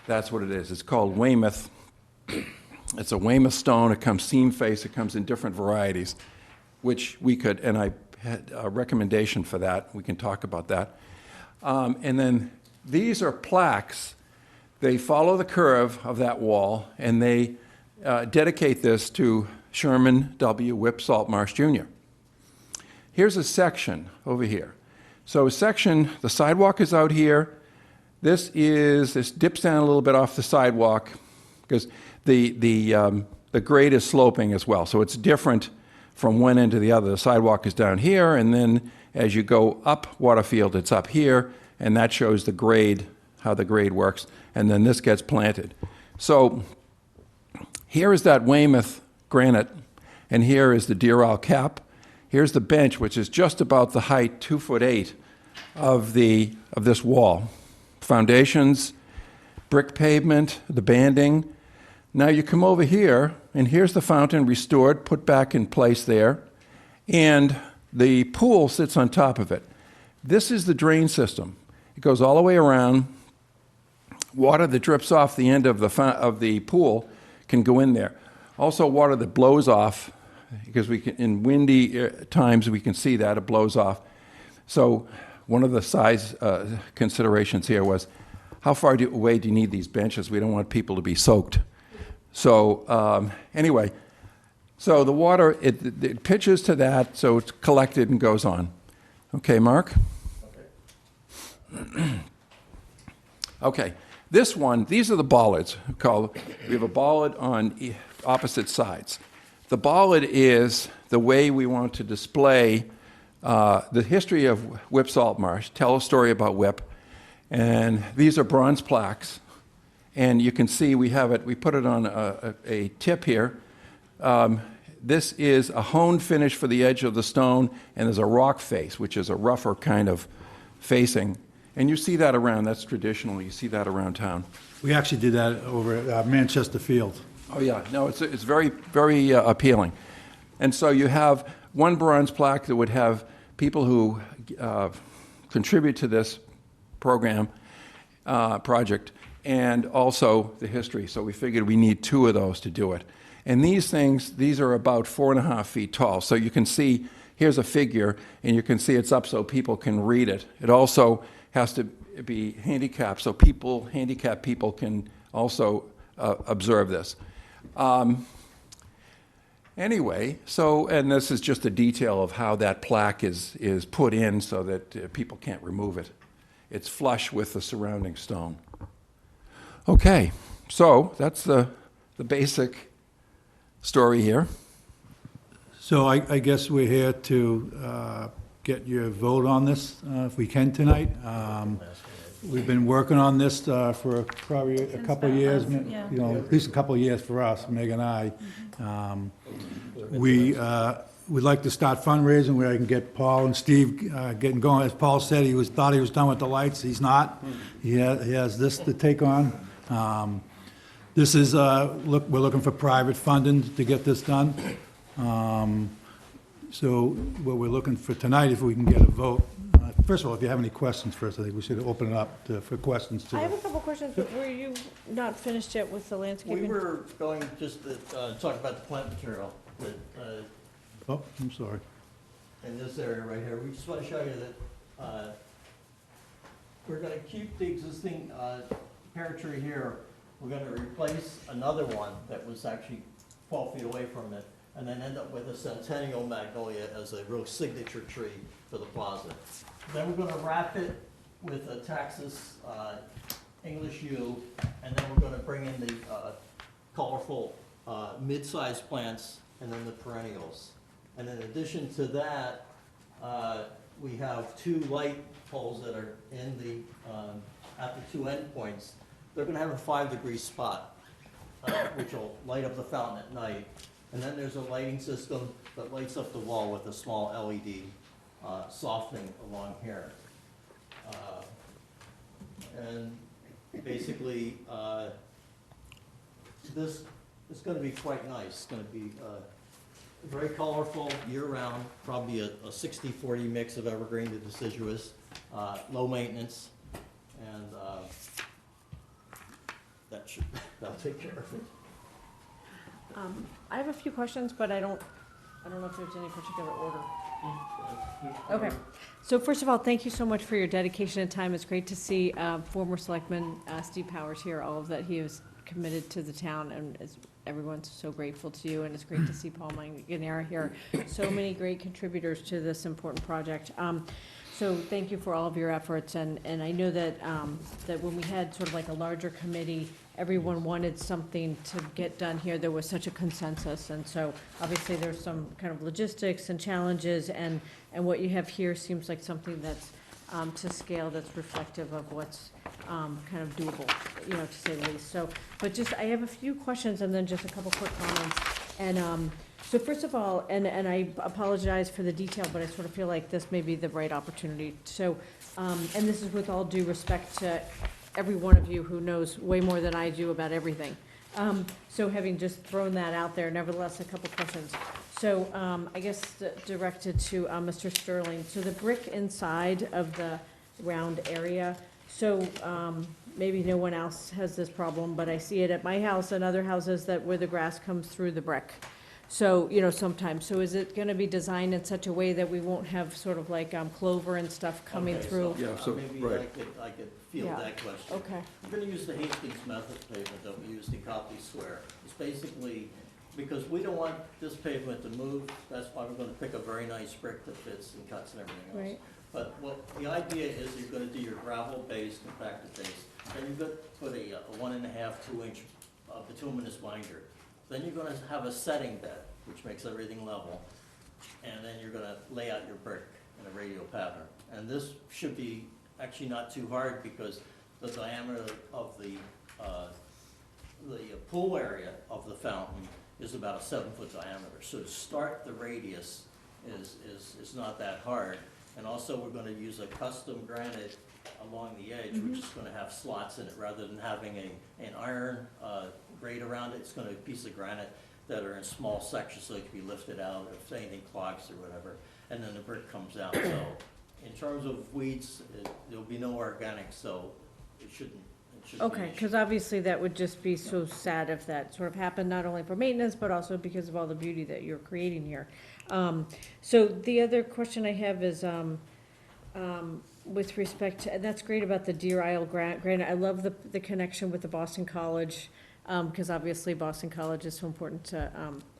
that's what it is. It's called Weymouth. It's a Weymouth stone. It comes seam face. It comes in different varieties, which we could, and I had a recommendation for that. We can talk about that. And then these are plaques. They follow the curve of that wall, and they dedicate this to Sherman W. Whip Saltmarsh Jr. Here's a section over here. So a section, the sidewalk is out here. This dips down a little bit off the sidewalk because the grade is sloping as well. So it's different from one end to the other. The sidewalk is down here, and then as you go up Waterfield, it's up here, and that shows the grade, how the grade works, and then this gets planted. So here is that Weymouth granite, and here is the deer owl cap. Here's the bench, which is just about the height, 2'8", of this wall. Foundations, brick pavement, the banding. Now you come over here, and here's the fountain restored, put back in place there, and the pool sits on top of it. This is the drain system. It goes all the way around. Water that drips off the end of the pool can go in there. Also, water that blows off, because in windy times we can see that it blows off. So one of the size considerations here was, how far away do you need these benches? We don't want people to be soaked. So anyway, so the water, it pitches to that, so it's collected and goes on. Okay, Mark? Okay, this one, these are the bollards. We have a bollard on opposite sides. The bollard is the way we want to display the history of Whip Saltmarsh, tell a story about Whip. And these are bronze plaques. And you can see we put it on a tip here. This is a honed finish for the edge of the stone, and there's a rock face, which is a rougher kind of facing. And you see that around, that's traditional, you see that around town. We actually did that over at Manchester Field. Oh yeah, no, it's very, very appealing. And so you have one bronze plaque that would have people who contribute to this program, project, and also the history. So we figured we need two of those to do it. And these are about 4.5 feet tall. So you can see, here's a figure, and you can see it's up so people can read it. It also has to be handicapped, so handicapped people can also observe this. Anyway, and this is just a detail of how that plaque is put in so that people can't remove it. It's flush with the surrounding stone. Okay, so that's the basic story here. So I guess we're here to get your vote on this, if we can tonight. We've been working on this for probably a couple of years, yeah. at least a couple of years for us, Meg and I. We'd like to start fundraising where I can get Paul and Steve getting going. As Paul said, thought he was done with the lights. He's not. He has this to take on. This is, we're looking for private funding to get this done. So what we're looking for tonight, if we can get a vote. First of all, if you have any questions first, I think we should open it up for questions too. I have a couple questions, but were you not finished yet with the landscaping? We were going just to talk about the plant material that, Oh, I'm sorry. in this area right here. We just want to show you that we're going to keep the existing pear tree here. We're going to replace another one that was actually 12 feet away from it, and then end up with a centennial magnolia as a real signature tree for the plaza. Then we're gonna wrap it with a Texas English yew, and then we're gonna bring in the colorful mid-sized plants and then the perennials. And in addition to that, we have 2 light poles that are in the, at the 2 endpoints. They're gonna have a 5-degree spot, which will light up the fountain at night. And then there's a lighting system that lights up the wall with a small LED softening along here. And basically, this is gonna be quite nice. It's gonna be very colorful year-round, probably a 60-40 mix of evergreen to deciduous, low maintenance, and that'll take care of it. I have a few questions, but I don't know if there's any particular order. Okay. So first of all, thank you so much for your dedication and time. It's great to see former Selectman Steve Powers here, all of that he has committed to the town, and everyone's so grateful to you, and it's great to see Paul Manganera here. So many great contributors to this important project. So thank you for all of your efforts, and I know that, that when we had sort of like a larger committee, everyone wanted something to get done here. There was such a consensus, and so obviously there's some kind of logistics and challenges, and what you have here seems like something that's to scale, that's reflective of what's kind of doable, you know, to say the least. So, but just, I have a few questions and then just a couple quick comments. And so first of all, and I apologize for the detail, but I sort of feel like this may be the right opportunity. So, and this is with all due respect to every one of you who knows way more than I do about everything. So having just thrown that out there, nevertheless, a couple questions. So I guess directed to Mr. Sterling. So the brick inside of the round area, so maybe no one else has this problem, but I see it at my house and other houses that where the grass comes through the brick. So, you know, sometimes, so is it gonna be designed in such a way that we won't have sort of like clover and stuff coming Okay, through? so, Yeah, so- maybe right. I could field Yeah. that question. Okay. We're gonna use the Hastings method pavement that we used in Copley Square. It's basically, because we don't want this pavement to move, that's why we're gonna pick a very nice brick that fits and cuts and everything else. Right. But what, the idea is you're gonna do your gravel base, compacted base, then you're gonna put a 1.5, 2-inch bituminous binder. Then you're gonna have a setting bed, which makes everything level, and then you're gonna lay out your brick in a radial pattern. And this should be actually not too hard because the diameter of the pool area of the fountain is about a 7-foot diameter. So to start the radius is not that hard. And also, we're gonna use a custom granite along the edge, which is gonna have slots in it, rather than having an iron grate around it. It's gonna be a piece of granite that are in small sections so it can be lifted out if anything clogs or whatever, and then the brick comes out. So in terms of weeds, there'll be no organic, so it shouldn't be an Okay, issue. because obviously that would just be so sad if that sort of happened, not only for maintenance, but also because of all the beauty that you're creating here. So the other question I have is, with respect to, and that's great about the Deer Isle granite. I love the connection with the Boston College, because obviously Boston College is so important to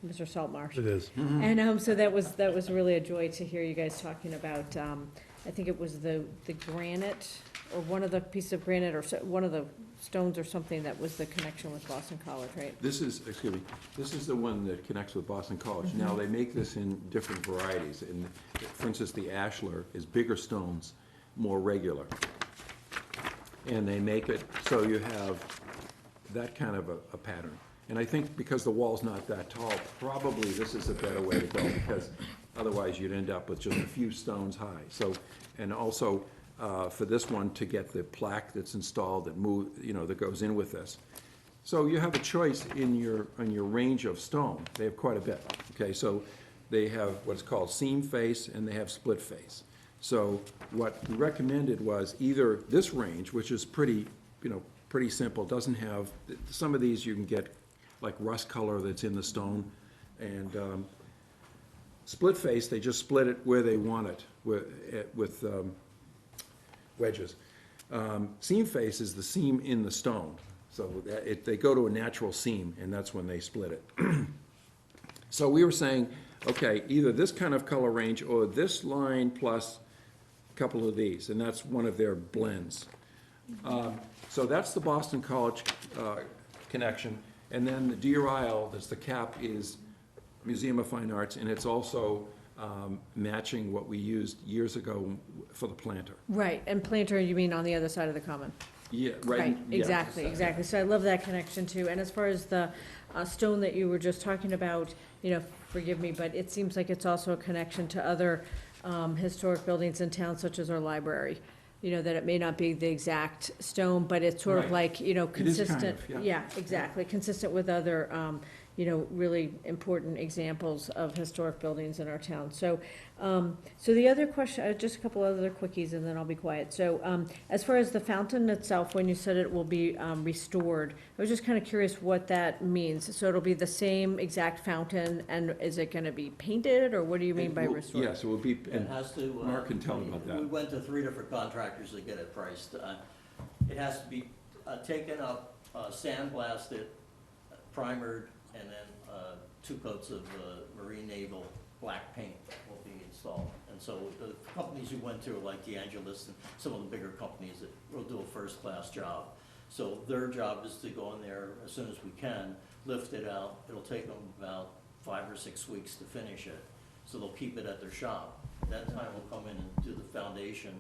Mr. Saltmarsh. It is. And so that was really a joy to hear you guys talking about, I think it was the granite, or one of the pieces of granite, or one of the stones or something that was the connection with Boston College, right? This is, excuse me, this is the one that connects with Boston College. Now, they make this in different varieties, and for instance, the ashlar is bigger stones, more regular. And they make it so you have that kind of a pattern. And I think because the wall's not that tall, probably this is a better way to go, because otherwise you'd end up with just a few stones high. So, and also, for this one, to get the plaque that's installed that that goes in with this. So you have a choice in your range of stone. They have quite a bit. Okay, so they have what's called seam face and they have split face. So what we recommended was either this range, which is pretty simple, doesn't have, some of these you can get like rust color that's in the stone, and split face, they just split it where they want it with wedges. Seam face is the seam in the stone, so they go to a natural seam, and that's when they split it. So we were saying, okay, either this kind of color range or this line plus a couple of these, and that's one of their blends. So that's the Boston College connection. And then the Deer Isle, that's the cap, is Museum of Fine Arts, and it's also matching what we used years ago for the planter. Right, and planter, you mean on the other side of the common? Yeah, Right, yeah, exactly, exactly. So I love that connection too. And as far as the stone that you were just talking about, you know, forgive me, but it seems like it's also a connection to other historic buildings in town, such as our library. You know, that it may not be the exact stone, but it's sort of Right. like, you know, It is kind consistent. of, yeah. Yeah, exactly, consistent with other, you know, really important examples of historic buildings in our town. So, so the other question, just a couple other quickies and then I'll be quiet. So, as far as the fountain itself, when you said it will be restored, I was just kind of curious what that means. So it'll be the same exact fountain, and is it gonna be painted, or what do you mean by restored? Yes, it will be, It and has to. Mark can tell about We that. went to 3 different contractors to get it priced. It has to be taken up, sandblasted, primered, and then 2 coats of marine naval black paint will be installed. And so the companies you went to, like DeAngelis and some of the bigger companies that will do a first-class job. So their job is to go in there as soon as we can, lift it out. It'll take them about 5 or 6 weeks to finish it. So they'll keep it at their shop. That time we'll come in and do the foundation,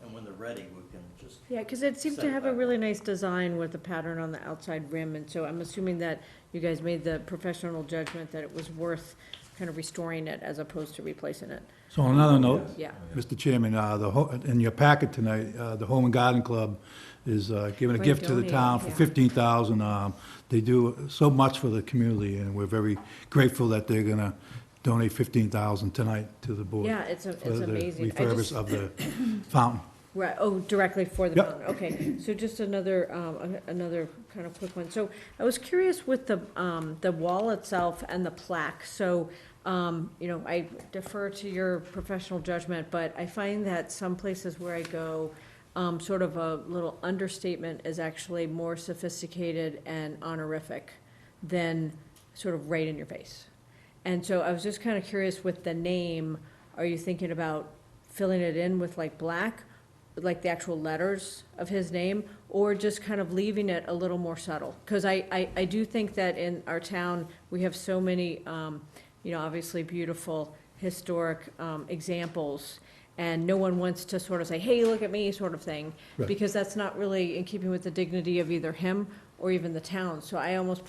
and when they're ready, we can just. Yeah, because it seemed set to it have a back really up. nice design with the pattern on the outside rim, and so I'm assuming that you guys made the professional judgment that it was worth kind of restoring it as opposed to replacing it. So on another note, Yeah. Mr. Chairman, in your packet tonight, the Home and Garden Club is giving a Right, gift to the donating, town for yeah. $15,000. They do so much for the community, and we're very grateful that they're gonna donate $15,000 tonight to the board. Yeah, it's for the amazing. I refurbish just- of the fountain. Right, oh, directly for the Yep. fountain, okay. So just another, another kind of quick one. So I was curious with the wall itself and the plaque. So, you know, I defer to your professional judgment, but I find that some places where I go, sort of a little understatement is actually more sophisticated and honorific than sort of right in your face. And so I was just kind of curious with the name, are you thinking about filling it in with like black, like the actual letters of his name, or just kind of leaving it a little more subtle? Because I do think that in our town, we have so many, you know, obviously beautiful historic examples, and no one wants to sort of say, hey, look at me, sort of thing, Right. because that's not really in keeping with the dignity of either him or even the town. So I almost,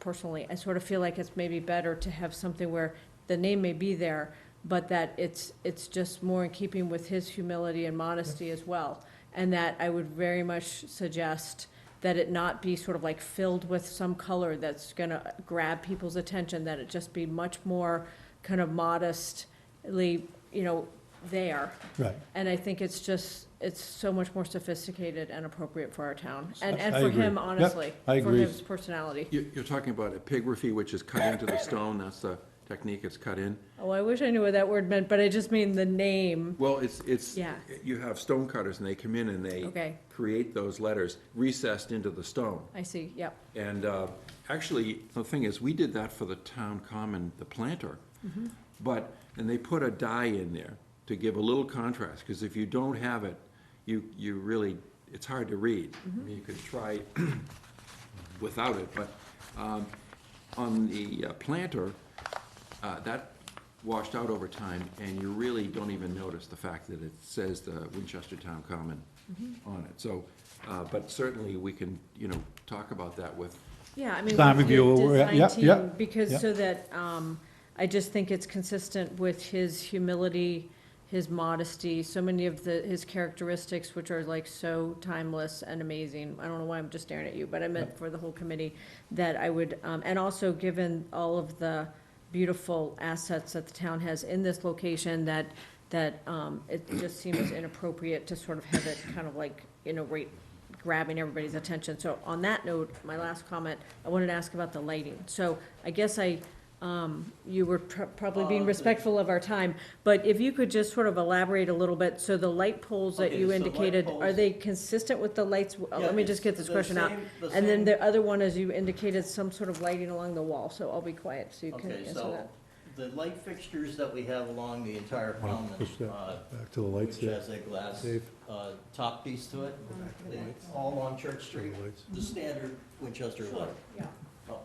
personally, I sort of feel like it's maybe better to have something where the name may be there, but that it's just more in keeping with his humility and modesty as well. And that I would very much suggest that it not be sort of like filled with some color that's gonna grab people's attention, that it just be much more kind of modestly, you know, there. Right. And I think it's just, it's so much more sophisticated and appropriate for our town, and I for agree. him, Yep, honestly, I for agree. his personality. You're talking about epigraphy, which is cut into the stone, that's the technique, it's cut in. Oh, I wish I knew what that word meant, but I just mean the name. Well, it's, Yeah. you have stone cutters, and they come in and they Okay. create those letters recessed into the stone. I see, yep. And actually, the thing is, we did that for the town common, the planter. But, and they put a dye in there to give a little contrast, because if you don't have it, you really, it's hard to read. I mean, you could try without it, but on the planter, that washed out over time, and you really don't even notice the fact that it says the Winchester Town Common on it. So, but certainly we can, you know, talk about that with, Yeah, I mean, Design with review, the yeah, design yeah, team, because yeah. so that, I just think it's consistent with his humility, his modesty, so many of his characteristics, which are like so timeless and amazing. I don't know why I'm just staring at you, but I meant for the whole committee, that I would, and also given all of the beautiful assets that the town has in this location, that it just seems inappropriate to sort of have it kind of like, you know, right, grabbing everybody's attention. So on that note, my last comment, I wanted to ask about the lighting. So I guess I you were probably being respectful of our time, but if you could just sort of elaborate a little bit, so the light poles that Okay, you so light indicated, are poles- they consistent with the lights? Let me just get this the question out. same- the And then same- the other one is you indicated some sort of lighting along the wall, so I'll be quiet so you can Okay, answer so that. the light fixtures that we have along the entire common, Push that back to the lights which there. has a glass Dave. top piece to it, all along Church Street, the standard Winchester light. Yeah. Oh.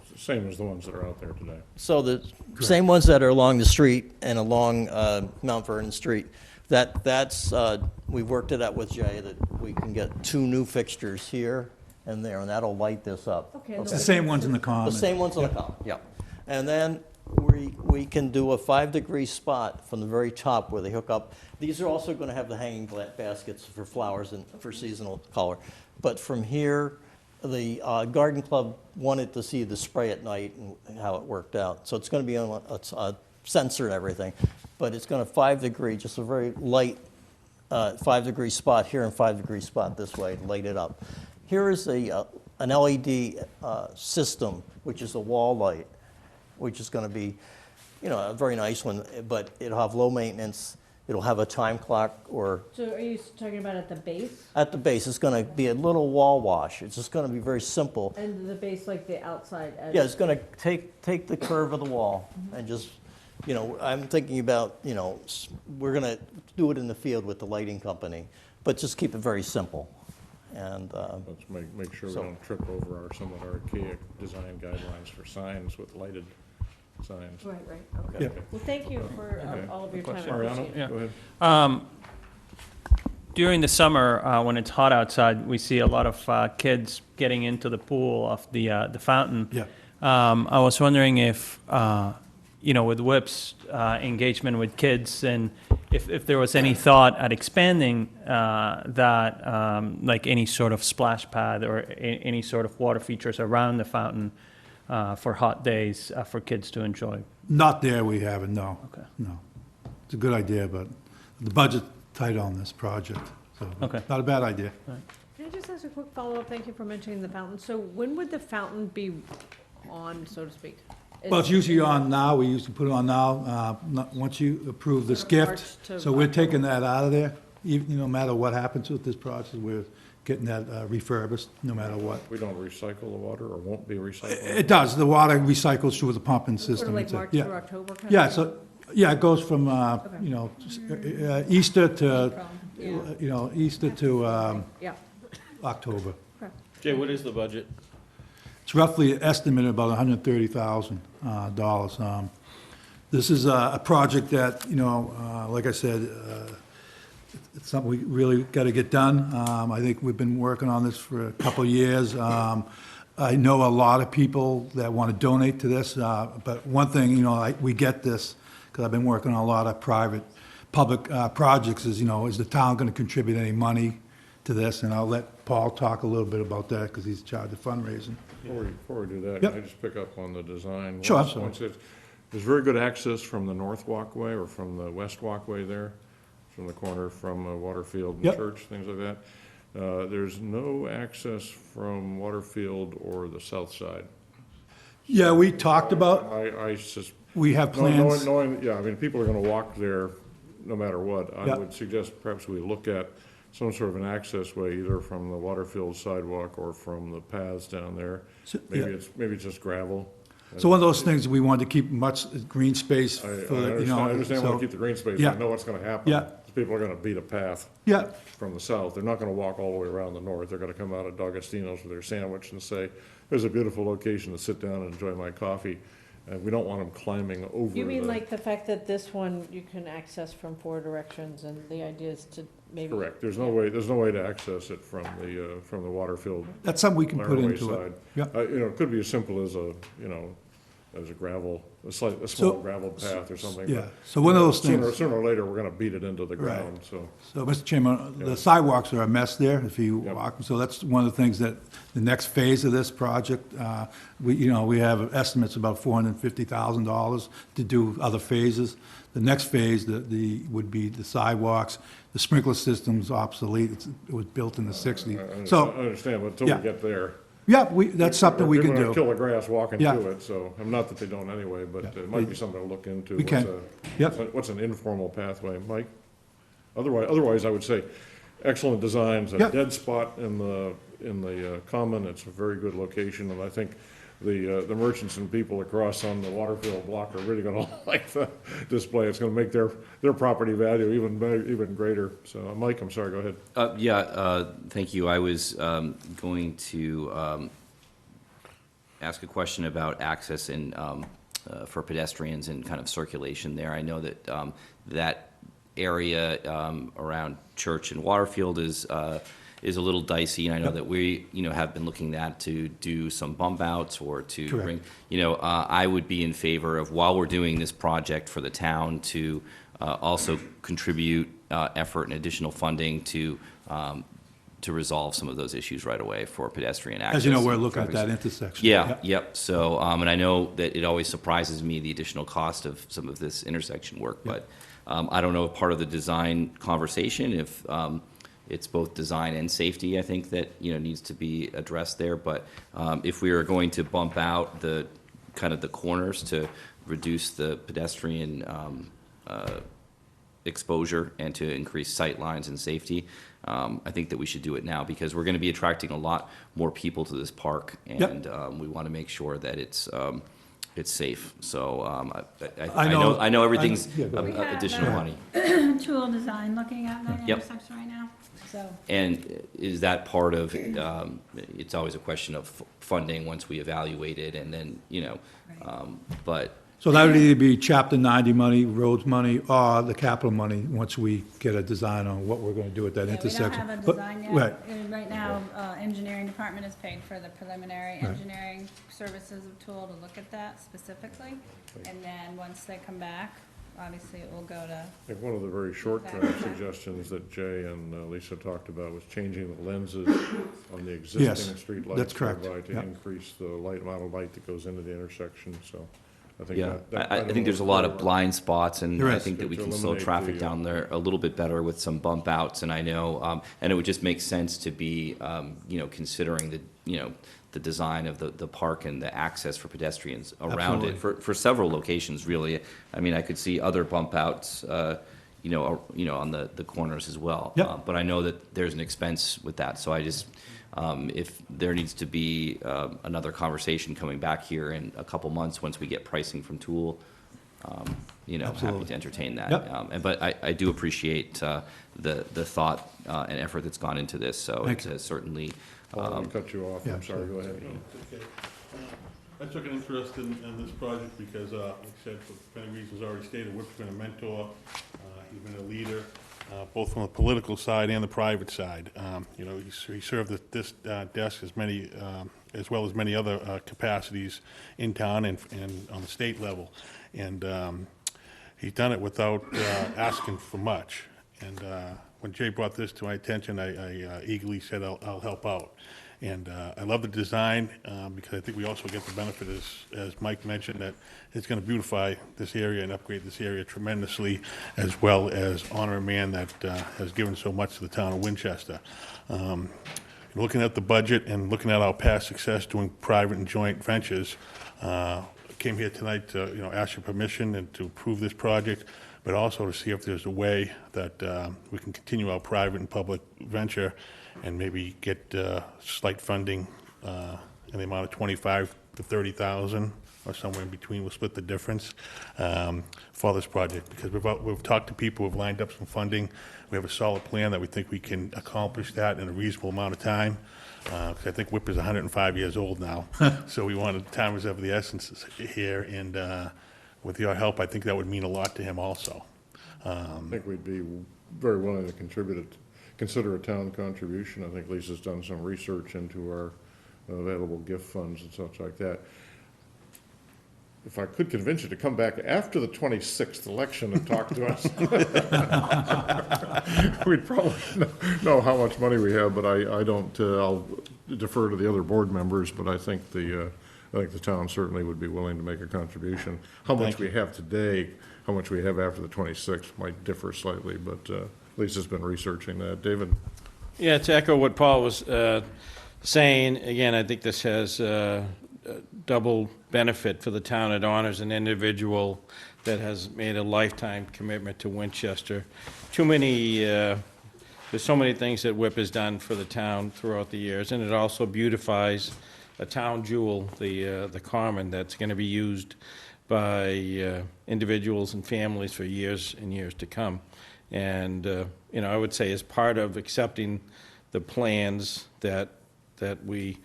It's the same as the ones that are out there today. So the same ones that are along the street and along Mount Vernon Street, that's, we worked it out with Jay that we can get 2 new fixtures here and there, and that'll light this up. Okay. It's the same ones in the The common. same ones on the column, yeah. And then we can do a 5-degree spot from the very top where they hook up. These are also going to have the hanging baskets for flowers and for seasonal color. But from here, the garden club wanted to see the spray at night and how it worked out. So it's going to be on a sensor and everything. But it's going to 5-degree, just a very light 5-degree spot here and 5-degree spot this way, light it up. Here is an LED system, which is a wall light, which is going to be, you know, a very nice one, but it'll have low maintenance. It'll have a time clock, or So are you talking about at the base? at the base, it's going to be a little wall wash. It's just going to be very simple. And the base, like the outside edge? Yeah, it's going to take the curve of the wall and just, you know, I'm thinking about, you know, we're going to do it in the field with the lighting company, but just keep it very simple. And Let's make sure we So- don't trip over our somewhat archaic design guidelines for signs with lighted signs. Right, okay. Yeah. Well, thank you for Okay. all of your time. I Mariano, appreciate it. Yeah. go ahead. During the summer, when it's hot outside, we see a lot of kids getting into the pool of the fountain. Yeah. I was wondering if, you know, with WIP's engagement with kids, and if there was any thought at expanding that, like any sort of splash pad or any sort of water features around the fountain for hot days for kids to enjoy. Not there, we haven't, no. Okay. No. It's a good idea, but the budget's tight on this project, so. Okay. Not a bad idea. Can I just ask a quick follow-up? Thank you for mentioning the fountain. So when would the fountain be on, so to speak? Well, it's usually on now, we usually put it on now, once you approve this Sort of March gift. to So we're October. taking that out of there, even, no matter what happens with this project, we're getting that refurbished, no matter what. We don't recycle the water, or won't be recycled? It does, the water recycles through the pumping Sort system. of like It's a- March yeah. through October kind of Yeah, thing? so, yeah, it goes from, you know, Easter to, Yeah. you know, Easter to Yeah. October. Jay, what is the budget? It's roughly an estimate of about $130,000. This is a project that, you know, like I said, it's something we really got to get done. I think we've been working on this for a couple of years. I know a lot of people that want to donate to this, but one thing, you know, we get this, because I've been working on a lot of public projects, is, you know, is the town going to contribute any money to this? And I'll let Paul talk a little bit about that, because he's in charge of fundraising. Before we do that, Yep. can I just pick up on the design? Sure, Once- absolutely. once there's very good access from the north walkway or from the west walkway there, from the corner from Waterfield and Yep. Church, things like that. There's no access from Waterfield or the south side. Yeah, we talked about, I just. we have plans. Knowing, yeah, I mean, people are gonna walk there no matter what. I Yeah. would suggest perhaps we look at some sort of an access way, either from the Waterfield sidewalk or from the paths down there. So- Maybe yeah. it's just gravel. So one of those things, we wanted to keep much green space I for, the, you know. understand we so- want to keep the green space, Yeah. I know what's gonna happen. Yeah. People are gonna beat a path Yeah, from the south, they're not gonna walk all the way around the north, they're gonna come out of D'Agostino's with their sandwich and say, there's a beautiful location to sit down and enjoy my coffee, and we don't want them climbing over You mean the- like the fact that this one you can access from 4 directions, and the idea is to maybe? Correct, there's no way to access it from the Waterfield that's something we can put Laraway into it. side. Yeah. You know, it could be as simple as a gravel, a small So- gravel path or something. Yeah, but, so one of those Sooner things, or later, we're gonna beat it into the Right. ground, so. so, Mr. Chairman, the sidewalks are a mess there, if you Yep. walk, so that's one of the things that, the next phase of this project, we have estimates about $450,000 to do other phases. The next phase, would be the sidewalks, the sprinkler system's obsolete, it was built in the 60s. I So, understand, but until yeah. we get there, Yeah, that's something we They're can gonna do. kill the grass walking Yeah. to it, so, not that they don't anyway, but Yeah. it might be something to look into. We What's can. a- Yep. What's an informal pathway, Mike? Otherwise, I would say, excellent designs, a Yep. dead spot in the common, it's a very good location, and I think the merchants and people across on the Waterfield block are really gonna like the display. It's gonna make their property value even greater. So, Mike, I'm sorry, go ahead. Thank you. I was going to ask a question about access and for pedestrians and kind of circulation there. I know that that area around Church and Waterfield is a little dicey, and I know that we, have been looking at to do some bump outs or to Correct. bring, I would be in favor of, while we're doing this project for the town, to also contribute effort and additional funding to resolve some of those issues right away for pedestrian access. As you know, we're and looking at traffic. that intersection. Yeah, yep. So, and I know that it always surprises me, the additional cost of some of this intersection work, but I don't know if part of the design conversation, if it's both design and safety, I think that, needs to be addressed there. But if we are going to bump out the corners to reduce the pedestrian exposure and to increase sight lines and safety, I think that we should do it now, because we're going to be attracting a lot more people to this park, and we want to make sure that it's safe. So I know everything's Yeah, go ahead. additional money. Tool design, looking at that Yep. intersection right now, so. And is that part of, it's always a question of funding once we evaluate it, and then, but, So that would either be Chapter 90 money, roads money, or the capital money, once we get a design on what we're gonna do at that Yeah, intersection. we don't have a But- design Right. yet. Right now, engineering department is paid for the preliminary Right. engineering services of Tool to look at that specifically. And then, once they come back, obviously it will go to, I think one of the very short-term Okay. suggestions that Jay and Lisa talked about was changing the lenses on the Yes, existing street lights. that's correct. thereby to Yep. increase the amount of light that goes into the intersection, so I think yeah, that. I think there's a lot of blind spots, and There I is. think that we To can slow eliminate traffic the, down there a little bit better with some bump outs, and I know, and it would just make sense to be, considering the design of the park and the access for pedestrians around it, for several locations, really. I mean, I could see other bump outs, on the corners as well. Yep. But I know that there's an expense with that, so I just, if there needs to be another conversation coming back here in a couple months, once we get pricing from Tool, happy Absolutely. to entertain that. Yep. But I do appreciate the thought and effort that's gone into this, so Thank it you. has certainly, Paul, I cut you off, Yeah, I'm sorry, go ahead. Okay. I took an interest in this project because, like I said, for many reasons already stated, Whip's been a mentor, he's been a leader, both from the political side and the private side. He served at this desk as well as many other capacities in town and on the state level. And he's done it without asking for much. And when Jay brought this to my attention, I eagerly said, I'll help out. And I love the design because I think we also get the benefit, as Mike mentioned, that it's going to beautify this area and upgrade this area tremendously, as well as honor a man that has given so much to the town of Winchester. Looking at the budget and looking at our past success doing private and joint ventures, came here tonight to ask your permission and to approve this project, but also to see if there's a way that we can continue our private and public venture and maybe get slight funding in the amount of 25 to 30,000 or somewhere in between. We'll split the difference for this project, because we've talked to people, we've lined up some funding. We have a solid plan that we think we can accomplish that in a reasonable amount of time. Because I think Whip is 105 years old now, so we wanted, time is of the essence here, and with your help, I think that would mean a lot to him also. I think we'd be very willing to consider a town contribution. I think Lisa's done some research into our available gift funds and such like that. If I could convince you to come back after the 26th election and talk to us, we'd probably know how much money we have, but I don't, I'll defer to the other board members, but I think the town certainly would be willing to make a contribution. How much we have today, how much we have after the 26th might differ slightly, but Lisa's been researching that. David? Yeah, to echo what Paul was saying, again, I think this has double benefit for the town. It honors an individual that has made a lifetime commitment to Winchester. There's so many things that WIP has done for the town throughout the years, and it also beautifies a town jewel, the common, that's going to be used by individuals and families for years and years to come. And, I would say as part of accepting the plans that we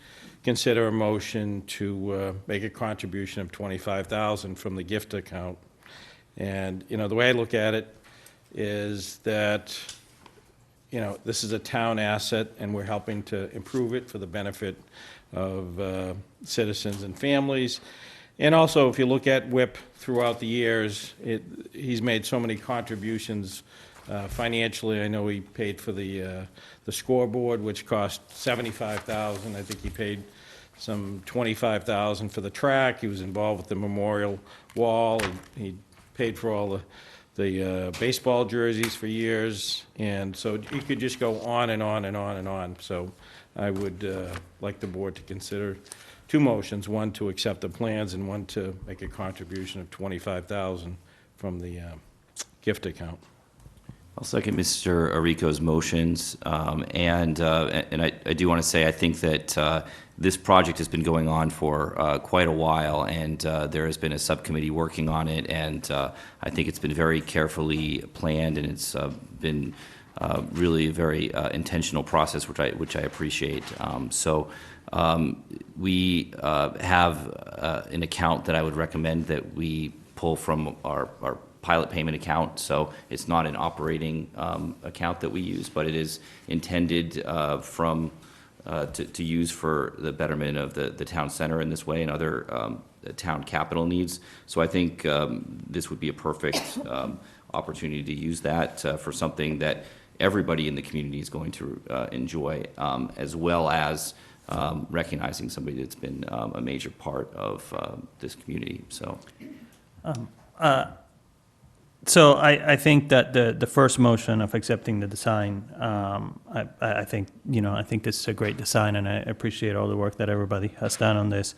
consider a motion to make a contribution of $25,000 from the gift account. And, the way I look at it is that, this is a town asset, and we're helping to improve it for the benefit of citizens and families. And also, if you look at WIP throughout the years, he's made so many contributions financially. I know he paid for the scoreboard, which cost $75,000. I think he paid some $25,000 for the track. He was involved with the memorial wall. He paid for all the baseball jerseys for years. And so you could just go on and on and on and on. So I would like the board to consider two motions, one to accept the plans and one to make a contribution of $25,000 from the gift account. I'll second Mr. Arico's motions, and I do want to say I think that this project has been going on for quite a while, and there has been a subcommittee working on it, and I think it's been very carefully planned, and it's been really a very intentional process, which I appreciate. We have an account that I would recommend that we pull from our pilot payment account, so it's not an operating account that we use, but it is intended to use for the betterment of the town center in this way and other town capital needs. So I think this would be a perfect opportunity to use that for something that everybody in the community is going to enjoy, as well as recognizing somebody that's been a major part of this community. So I think that the first motion of accepting the design, I think this is a great design, and I appreciate all the work that everybody has done on this.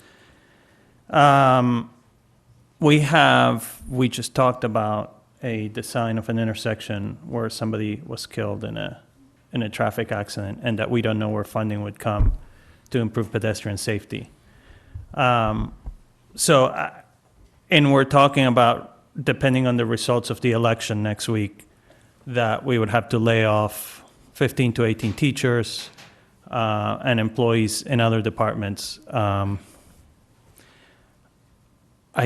We just talked about a design of an intersection where somebody was killed in a traffic accident, and that we don't know where funding would come to improve pedestrian safety. And we're talking about, depending on the results of the election next week, that we would have to lay off 15 to 18 teachers and employees in other departments. I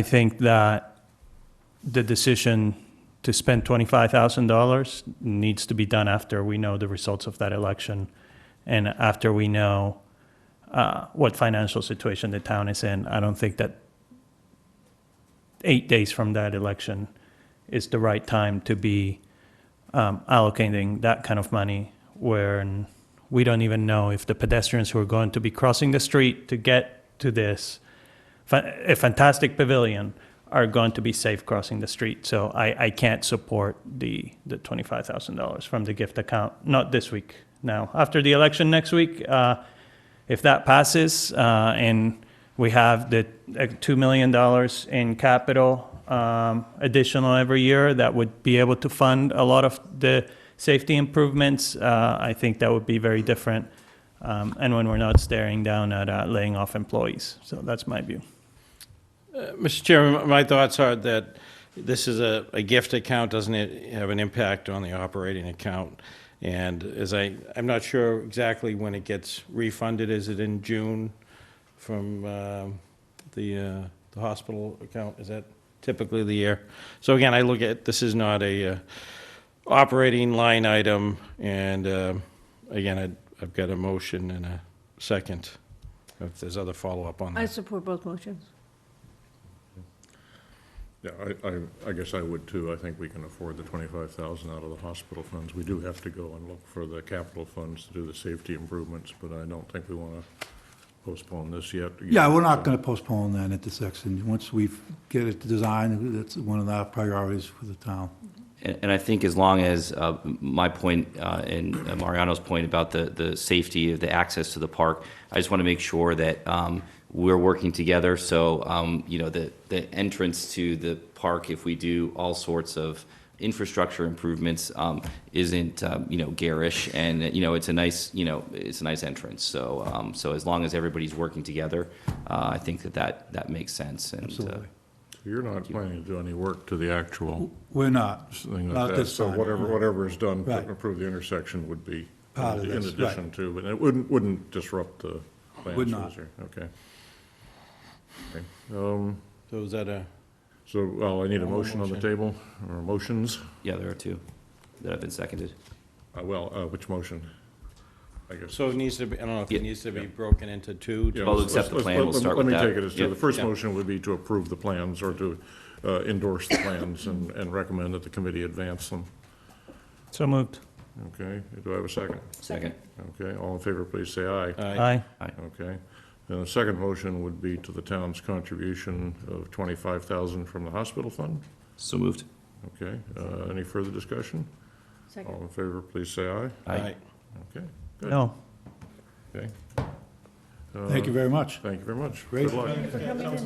think that the decision to spend $25,000 needs to be done after we know the results of that election and after we know what financial situation the town is in. I don't think that 8 days from that election is the right time to be allocating that kind of money, where we don't even know if the pedestrians who are going to be crossing the street to get to this a fantastic pavilion are going to be safe crossing the street. So I can't support the $25,000 from the gift account, not this week. Now, after the election next week, if that passes and we have the $2 million in capital additional every year that would be able to fund a lot of the safety improvements, I think that would be very different. And when we're not staring down at laying off employees. So that's my view. Mr. Chairman, my thoughts are that this is a gift account, doesn't it have an impact on the operating account? And I'm not sure exactly when it gets refunded. Is it in June from the hospital account? Is that typically the year? So again, I look at, this is not a operating line item, and again, I've got a motion and a second. If there's other follow-up on that. I support both motions. Yeah, I guess I would too. I think we can afford the $25,000 out of the hospital funds. We do have to go and look for the capital funds to do the safety improvements, but I don't think we want to postpone this yet. Yeah, we're not going to postpone that intersection. Once we get it designed, that's one of our priorities for the town. And I think as long as my point and Mariano's point about the safety of the access to the park, I just want to make sure that we're working together. So, the entrance to the park, if we do all sorts of infrastructure improvements, isn't, garish, and, it's a nice entrance. So, so as long as everybody's working together, I think that makes sense. And, Absolutely. You're not planning to do any work to the actual We're not. thing Not like that, this so time. whatever is done to Right. improve the intersection would be Part of in this, addition right. to, but it wouldn't disrupt the plans. Would for not. this year. Okay. Okay. So is that So, well, I need a One more motion on the motion. table, or motions. yeah, there are two that have been seconded. Which motion? I guess. so it needs to be, I don't know if Yeah. it needs to be broken into two? Yeah, Well, let's- accept the let's- plan. We'll start with that. Let me take it as two. Yeah. The first Yeah. motion would be to approve the plans, or to endorse the plans and recommend that the committee advance them. So moved. Okay, do I have a second? Second. Okay, all in favor, please say aye. Aye. Okay, and the second motion would be to the town's contribution of $25,000 from the hospital fund. So moved. Okay, any further discussion? Second. All in favor, please say aye. Aye. Okay, good. No. Okay. Thank you very much. Thank you very much. Great. Good luck.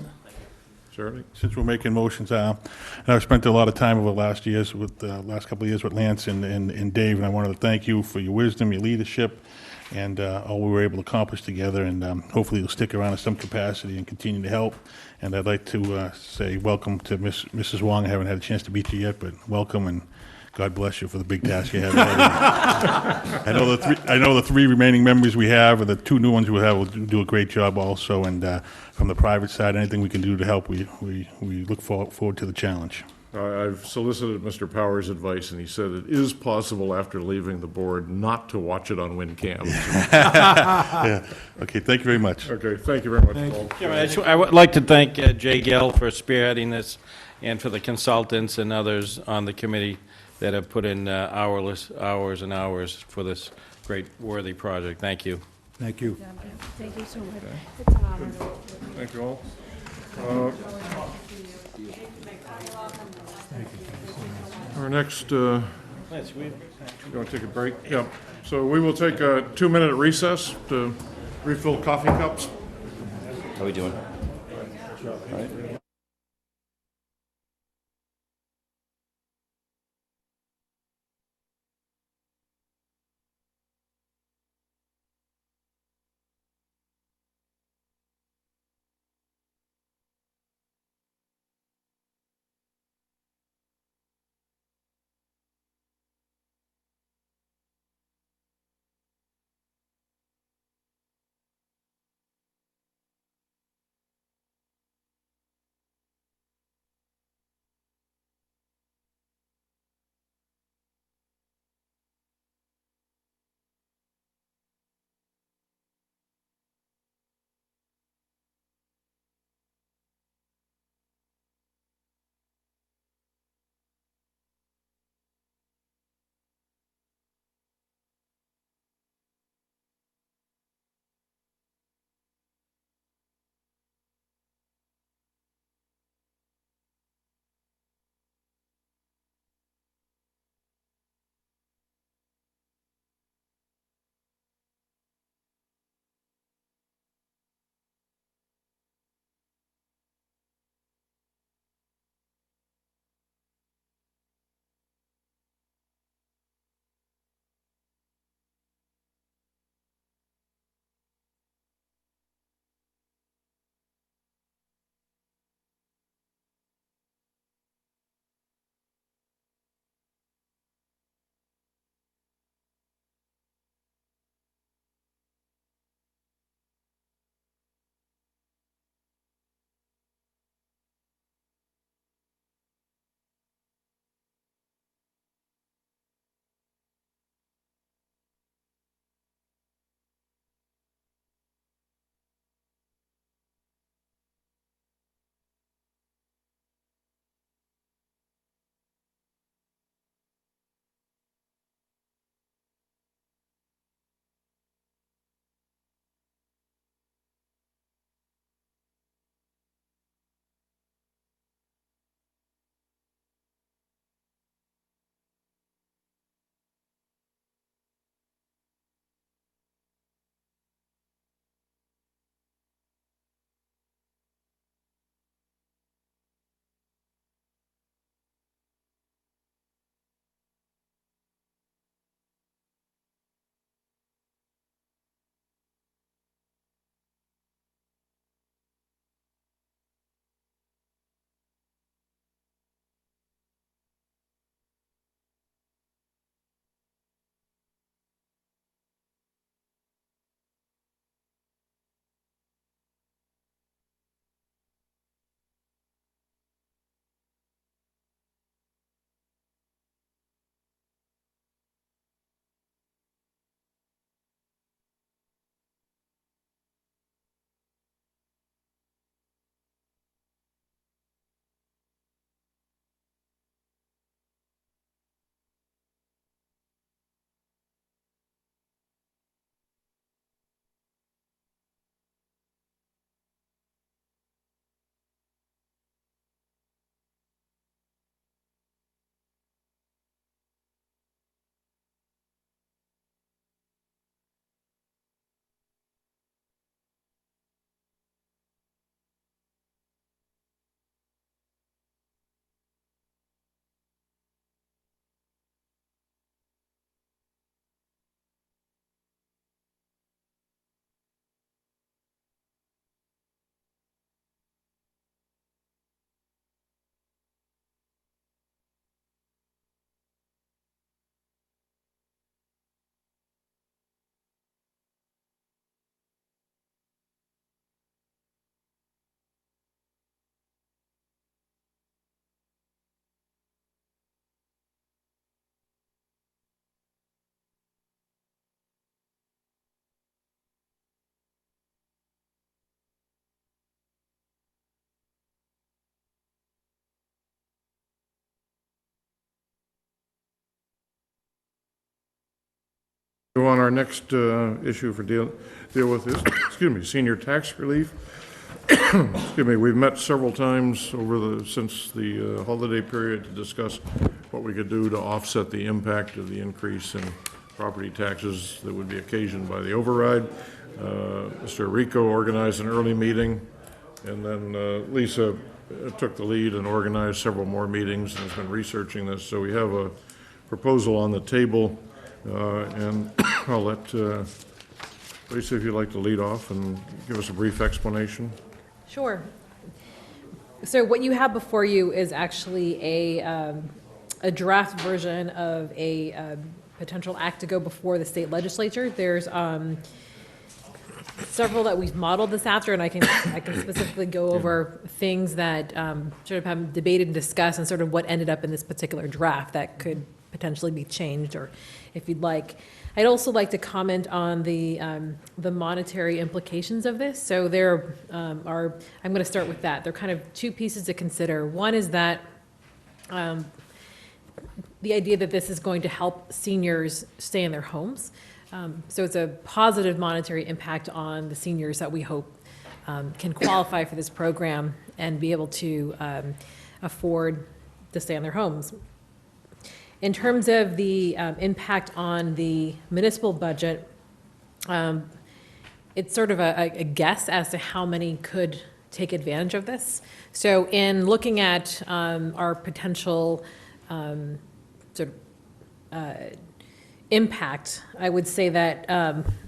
Certainly. Since we're making motions, and I've spent a lot of time over the last years with, last couple of years with Lance and Dave, and I wanted to thank you for your wisdom, your leadership, and all we were able to accomplish together, and hopefully you'll stick around in some capacity and continue to help. And I'd like to say welcome to Mrs. Wong. I haven't had a chance to meet you yet, but welcome, and God bless you for the big task you have ahead of you. I know the three remaining members we have, and the two new ones we have will do a great job also, and from the private side, anything we can do to help, we look forward to the challenge. I've solicited Mr. Powers' advice, and he said it is possible after leaving the board not to watch it on WinCam. Yeah. Okay, thank you very much. Okay, thank you very much, Paul. Chairman, I would like to thank Jay Gill for spearheading this, and for the consultants and others on the committee that have put in hours and hours for this great worthy project. Thank you. Thank you. Thank you so much. It's an honor. Thank you all. Our next, you Lance, we want to take a break? Yeah. So we will take a 2-minute recess to refill coffee cups. How are we doing? Move on, our next issue for deal with is, excuse me, senior tax relief. Excuse me, we've met several times since the holiday period to discuss what we could do to offset the impact of the increase in property taxes that would be occasioned by the override. Mr. Rico organized an early meeting, and then Lisa took the lead and organized several more meetings and has been researching this. So we have a proposal on the table, and I'll let Lisa, if you'd like to lead off and give us a brief explanation. Sure. So what you have before you is actually a draft version of a potential act to go before the state legislature. There's several that we've modeled this after, and I can specifically go over things that sort of have debated and discussed, and sort of what ended up in this particular draft that could potentially be changed, or if you'd like. I'd also like to comment on the monetary implications of this. So there I'm going to start with that. There are kind of two pieces to consider. One is that the idea that this is going to help seniors stay in their homes. So it's a positive monetary impact on the seniors that we hope can qualify for this program and be able to afford to stay in their homes. In terms of the impact on the municipal budget, it's sort of a guess as to how many could take advantage of this. So in looking at our potential sort of impact, I would say that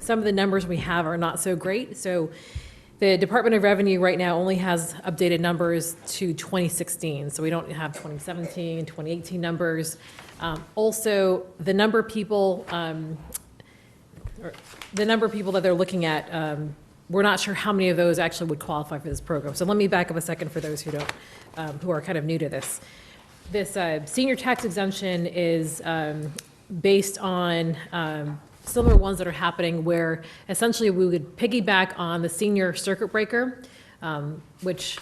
some of the numbers we have are not so great. So the Department of Revenue right now only has updated numbers to 2016, so we don't have 2017, 2018 numbers. Also, the number of people that they're looking at, we're not sure how many of those actually would qualify for this program. So let me back up a second for those who don't, who are kind of new to this. This senior tax exemption is based on similar ones that are happening, where essentially we would piggyback on the senior circuit breaker, which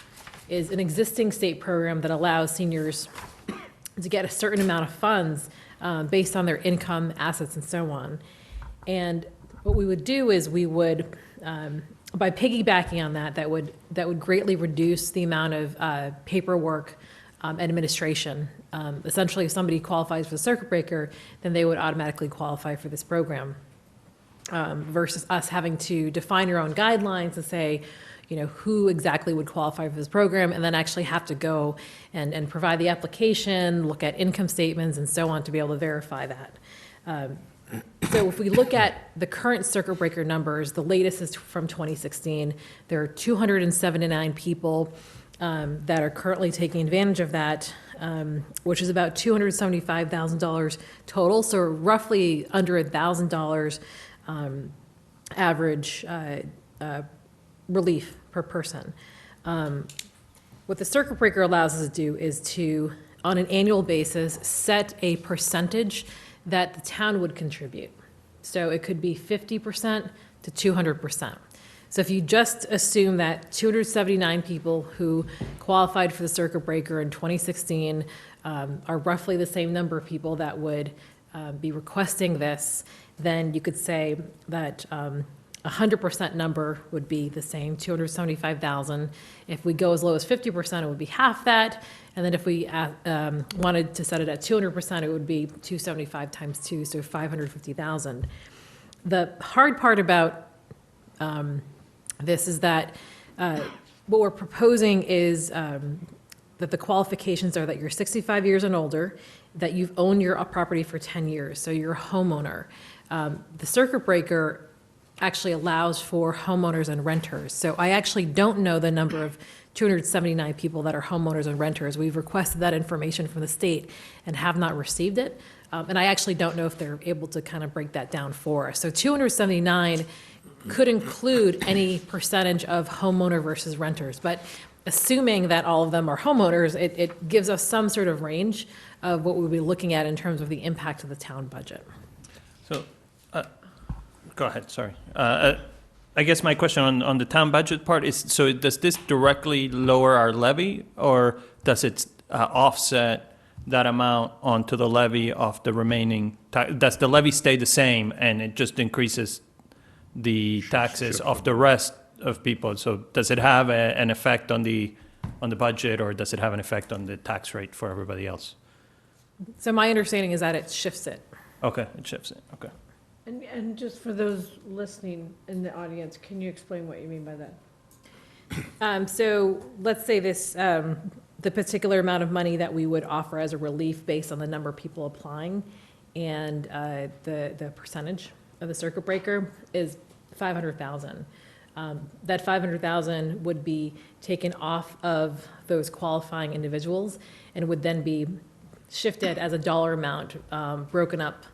is an existing state program that allows seniors to get a certain amount of funds based on their income, assets, and so on. And what we would do is we would, by piggybacking on that, that would greatly reduce the amount of paperwork and administration. Essentially, if somebody qualifies for the circuit breaker, then they would automatically qualify for this program, versus us having to define our own guidelines and say, you know, who exactly would qualify for this program, and then actually have to go and provide the application, look at income statements, and so on to be able to verify that. So if we look at the current circuit breaker numbers, the latest is from 2016. There are 279 people that are currently taking advantage of that, which is about $275,000 total, so roughly under $1,000 average relief per person. What the circuit breaker allows us to do is to, on an annual basis, set a percentage that the town would contribute. So it could be 50% to 200%. So if you just assume that 279 people who qualified for the circuit breaker in 2016 are roughly the same number of people that would be requesting this, then you could say that 100% number would be the same, 275,000. If we go as low as 50%, it would be half that. And then if we wanted to set it at 200%, it would be 275 times 2, so 550,000. The hard part about this is that what we're proposing is that the qualifications are that you're 65 years and older, that you've owned your property for 10 years, so you're a homeowner. The circuit breaker actually allows for homeowners and renters. So I actually don't know the number of 279 people that are homeowners and renters. We've requested that information from the state and have not received it. And I actually don't know if they're able to kind of break that down for us. So 279 could include any percentage of homeowner versus renters. But assuming that all of them are homeowners, it gives us some sort of range of what we'll be looking at in terms of the impact of the town budget. So, go ahead, sorry. I guess my question on the town budget part is, so does this directly lower our levy, or does it offset that amount onto the levy of the remaining, does the levy stay the same and it just increases the taxes of the rest of people? So does it have an effect on the budget, or does it have an effect on the tax rate for everybody else? So my understanding is that it shifts it. Okay, it shifts it, okay. And just for those listening in the audience, can you explain what you mean by that? So let's say this, the particular amount of money that we would offer as a relief based on the number of people applying, and the percentage of the circuit breaker is 500,000. That 500,000 would be taken off of those qualifying individuals and would then be shifted as a dollar amount, broken up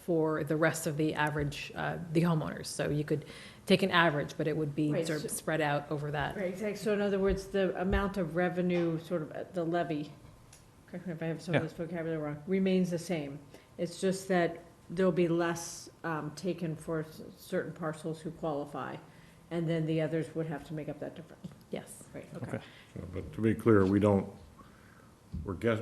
for the rest of the average, the homeowners. So you could take an average, but it would be Right, sort of so- spread out over that. Right, exactly. So in other words, the amount of revenue, sort of the levy, correct me if I have some of Yeah. this vocabulary wrong, remains the same. It's just that there'll be less taken for certain parcels who qualify, and then the others would have to make up that difference. Yes. Right, okay. So, but to be clear, we don't,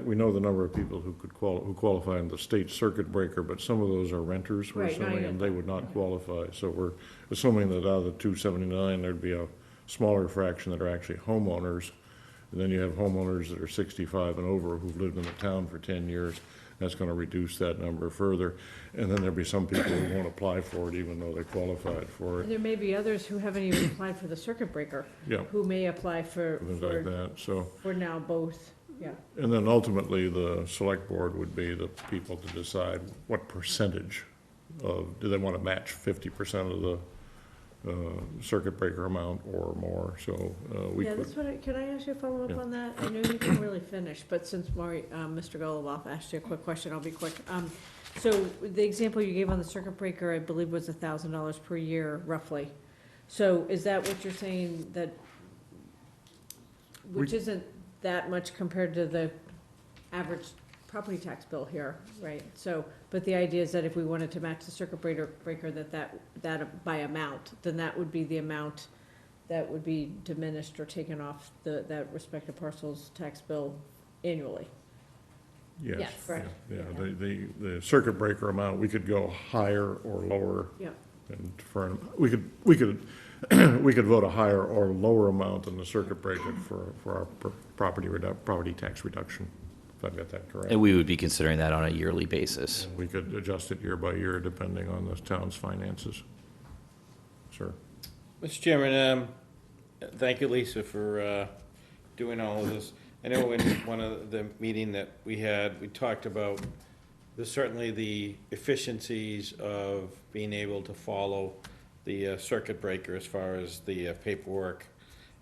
we know the number of people who could who qualify in the state circuit breaker, but some of those are renters, we're Right, no, I assuming, get and they would not qualify. So we're assuming that out of the 279, there'd be a smaller fraction that are actually homeowners. And then you have homeowners that are 65 and over who've lived in the town for 10 years. That's gonna reduce that number further. And then there'll be some people who won't apply for it even though they qualified for And it, there may be others who haven't even applied for the circuit breaker, Yeah. who may apply for, things like that, so. for now both, yeah. And then ultimately, the select board would be the people to decide what percentage of, do they want to match 50% of the circuit breaker amount or more, so we Yeah, could. that's what, can I ask you a follow-up Yeah. on that? I know you didn't really finish, but since Mr. Goloboff asked you a quick question, I'll be quick. So the example you gave on the circuit breaker, I believe, was $1,000 per year, roughly. So is that what you're saying, that, which isn't that much compared to the average property tax bill here, right? So, but the idea is that if we wanted to match the circuit breaker, that by amount, then that would be the amount that would be diminished or taken off that respective parcel's tax bill annually. Yes. Yes. Correct. Yeah, the circuit breaker amount, we could go higher or lower. Yeah. And for, we could, we could vote a higher or lower amount than the circuit breaker for our property tax reduction, if I've got that correct. And we would be considering that on a yearly basis. We could adjust it year by year depending on the town's finances. Sir? Mr. Chairman, thank you, Lisa, for doing all of this. I know in one of the meeting that we had, we talked about certainly the efficiencies of being able to follow the circuit breaker as far as the paperwork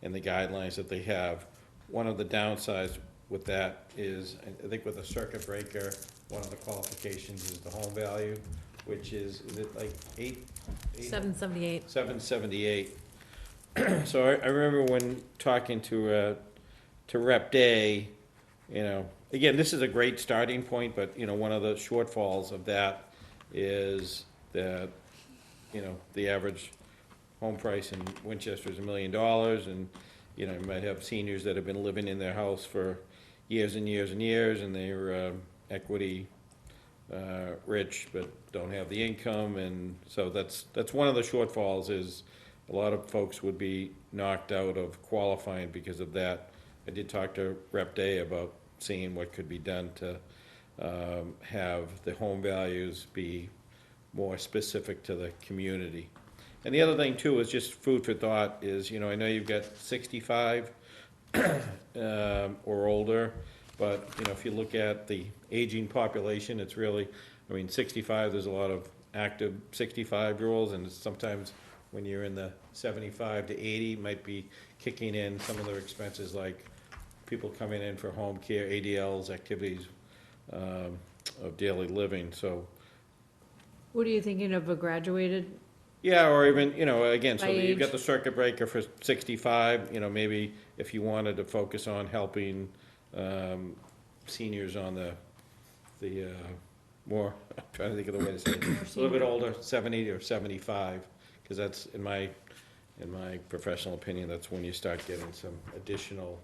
and the guidelines that they have. One of the downsides with that is, I think with a circuit breaker, one of the qualifications is the home value, which is it like 778. 778. So I remember when talking to Rep. Day, you know, again, this is a great starting point, but, you know, one of the shortfalls of that is that, you know, the average home price in Winchester is $1 million, and, you know, you might have seniors that have been living in their house for years and years and years, and they're equity rich, but don't have the income, and so that's one of the shortfalls, is a lot of folks would be knocked out of qualifying because of that. I did talk to Rep. Day about seeing what could be done to have the home values be more specific to the community. And the other thing too is just food for thought is, you know, I know you've got 65 or older, but, you know, if you look at the aging population, it's really, I mean, 65, there's a lot of active 65-year-olds, and sometimes when you're in the 75 to 80, might be kicking in some of their expenses, like people coming in for home care, ADLs, activities of daily living, so. What are you thinking of, a graduated? Yeah, or even, you know, again, so By you've got age? the circuit breaker for 65, you know, maybe if you wanted to focus on helping seniors on the more, I'm trying to think of the way to say it, a little bit older, 70 or 75, because that's, in my professional opinion, that's when you start getting some additional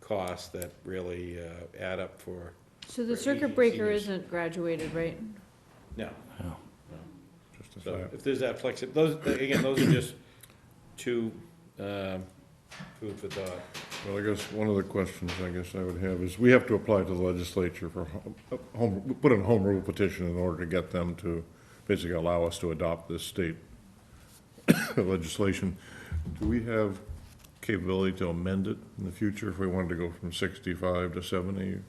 costs that really add up for So the For circuit 80 breaker seniors. isn't graduated, right? No. Just a So fact. if there's that those are just two, food for thought. Well, I guess one of the questions I guess I would have is, we have to apply to the legislature for put in a home rule petition in order to get them to basically allow us to adopt this state legislation. Do we have capability to amend it in the future if we wanted to go from 65 to 70?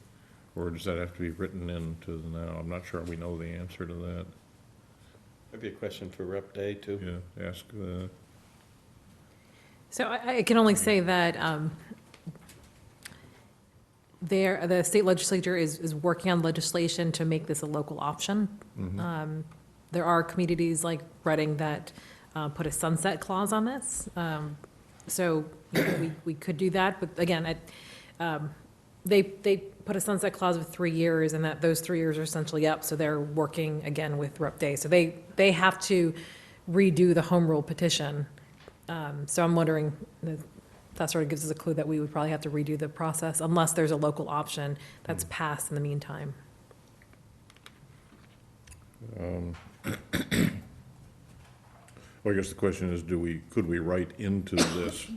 Or does that have to be written into the now? I'm not sure we know the answer to that. Maybe a question for Rep. Day, too. Yeah, ask that. So I can only say that the state legislature is working on legislation to make this a local option. There are communities like Reading that put a sunset clause on this. So you know, we could do that, but again, they put a sunset clause of 3 years, and that those 3 years are essentially up, so they're working again with Rep. Day. So they have to redo the home rule petition. So I'm wondering, that sort of gives us a clue that we would probably have to redo the process unless there's a local option that's passed in the meantime. Well, I guess the question is, could we write into this,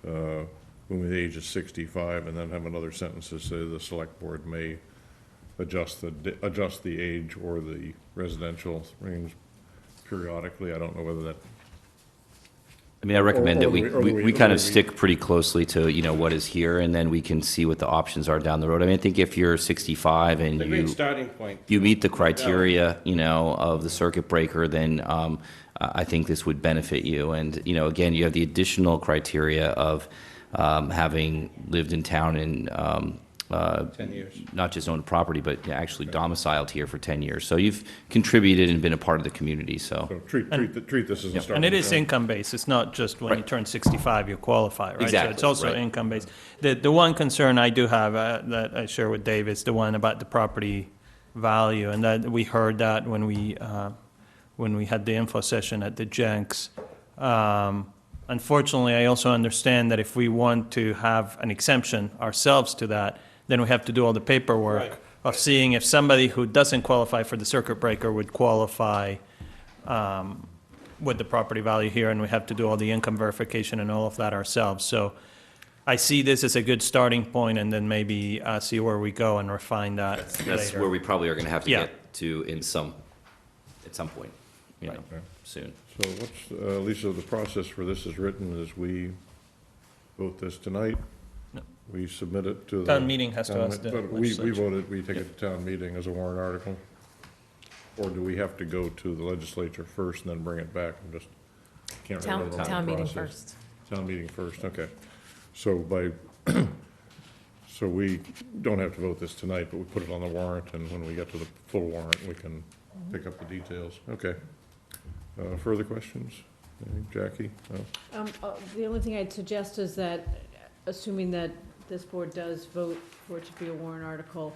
when the age is 65, and then have another sentence that say the select board may adjust the age or the residential range periodically? I don't know whether that. I mean, I recommend that we kind or of stick pretty closely to, you know, what is here, and then we can see what the options are down the road. I mean, I think if you're 65 and A great starting point. you meet the criteria, you know, of the circuit breaker, then I think this would benefit you. And, you know, again, you have the additional criteria of having lived in town in 10 years. not just owned property, but actually domiciled here for 10 years. So you've contributed and been a part of the community, so. So treat this as a starting And it is point. income-based, it's not just when you Right. turn 65 you qualify, right? Exactly, So it's also right. income-based. The one concern I do have that I share with Dave is the one about the property value, and that we heard that when we had the info session at the Jenks. Unfortunately, I also understand that if we want to have an exemption ourselves to that, then we have to do all the paperwork Right. of seeing if somebody who doesn't qualify for the circuit breaker would qualify with the property value here, and we have to do all the income verification and all of that ourselves. So I see this as a good starting point, and then maybe see where we go and refine that later. That's where we probably are going to have to Yeah. get to at some point, you know, soon. So what's, Lisa, the process for this is written is we vote this tonight. No. We submit it to the. Town meeting has to town ask mi- the But we legislature. voted, we take it to town meeting as a warrant article? Or do we have to go to the legislature first and then bring it back? I'm just, can't remember the Town meeting process. first. Town meeting first, okay. So so we don't have to vote this tonight, but we put it on the warrant, and when we get to the full warrant, we can pick up the details. Okay. Further questions? Jackie? No? The only thing I'd suggest is that, assuming that this board does vote for it to be a warrant article,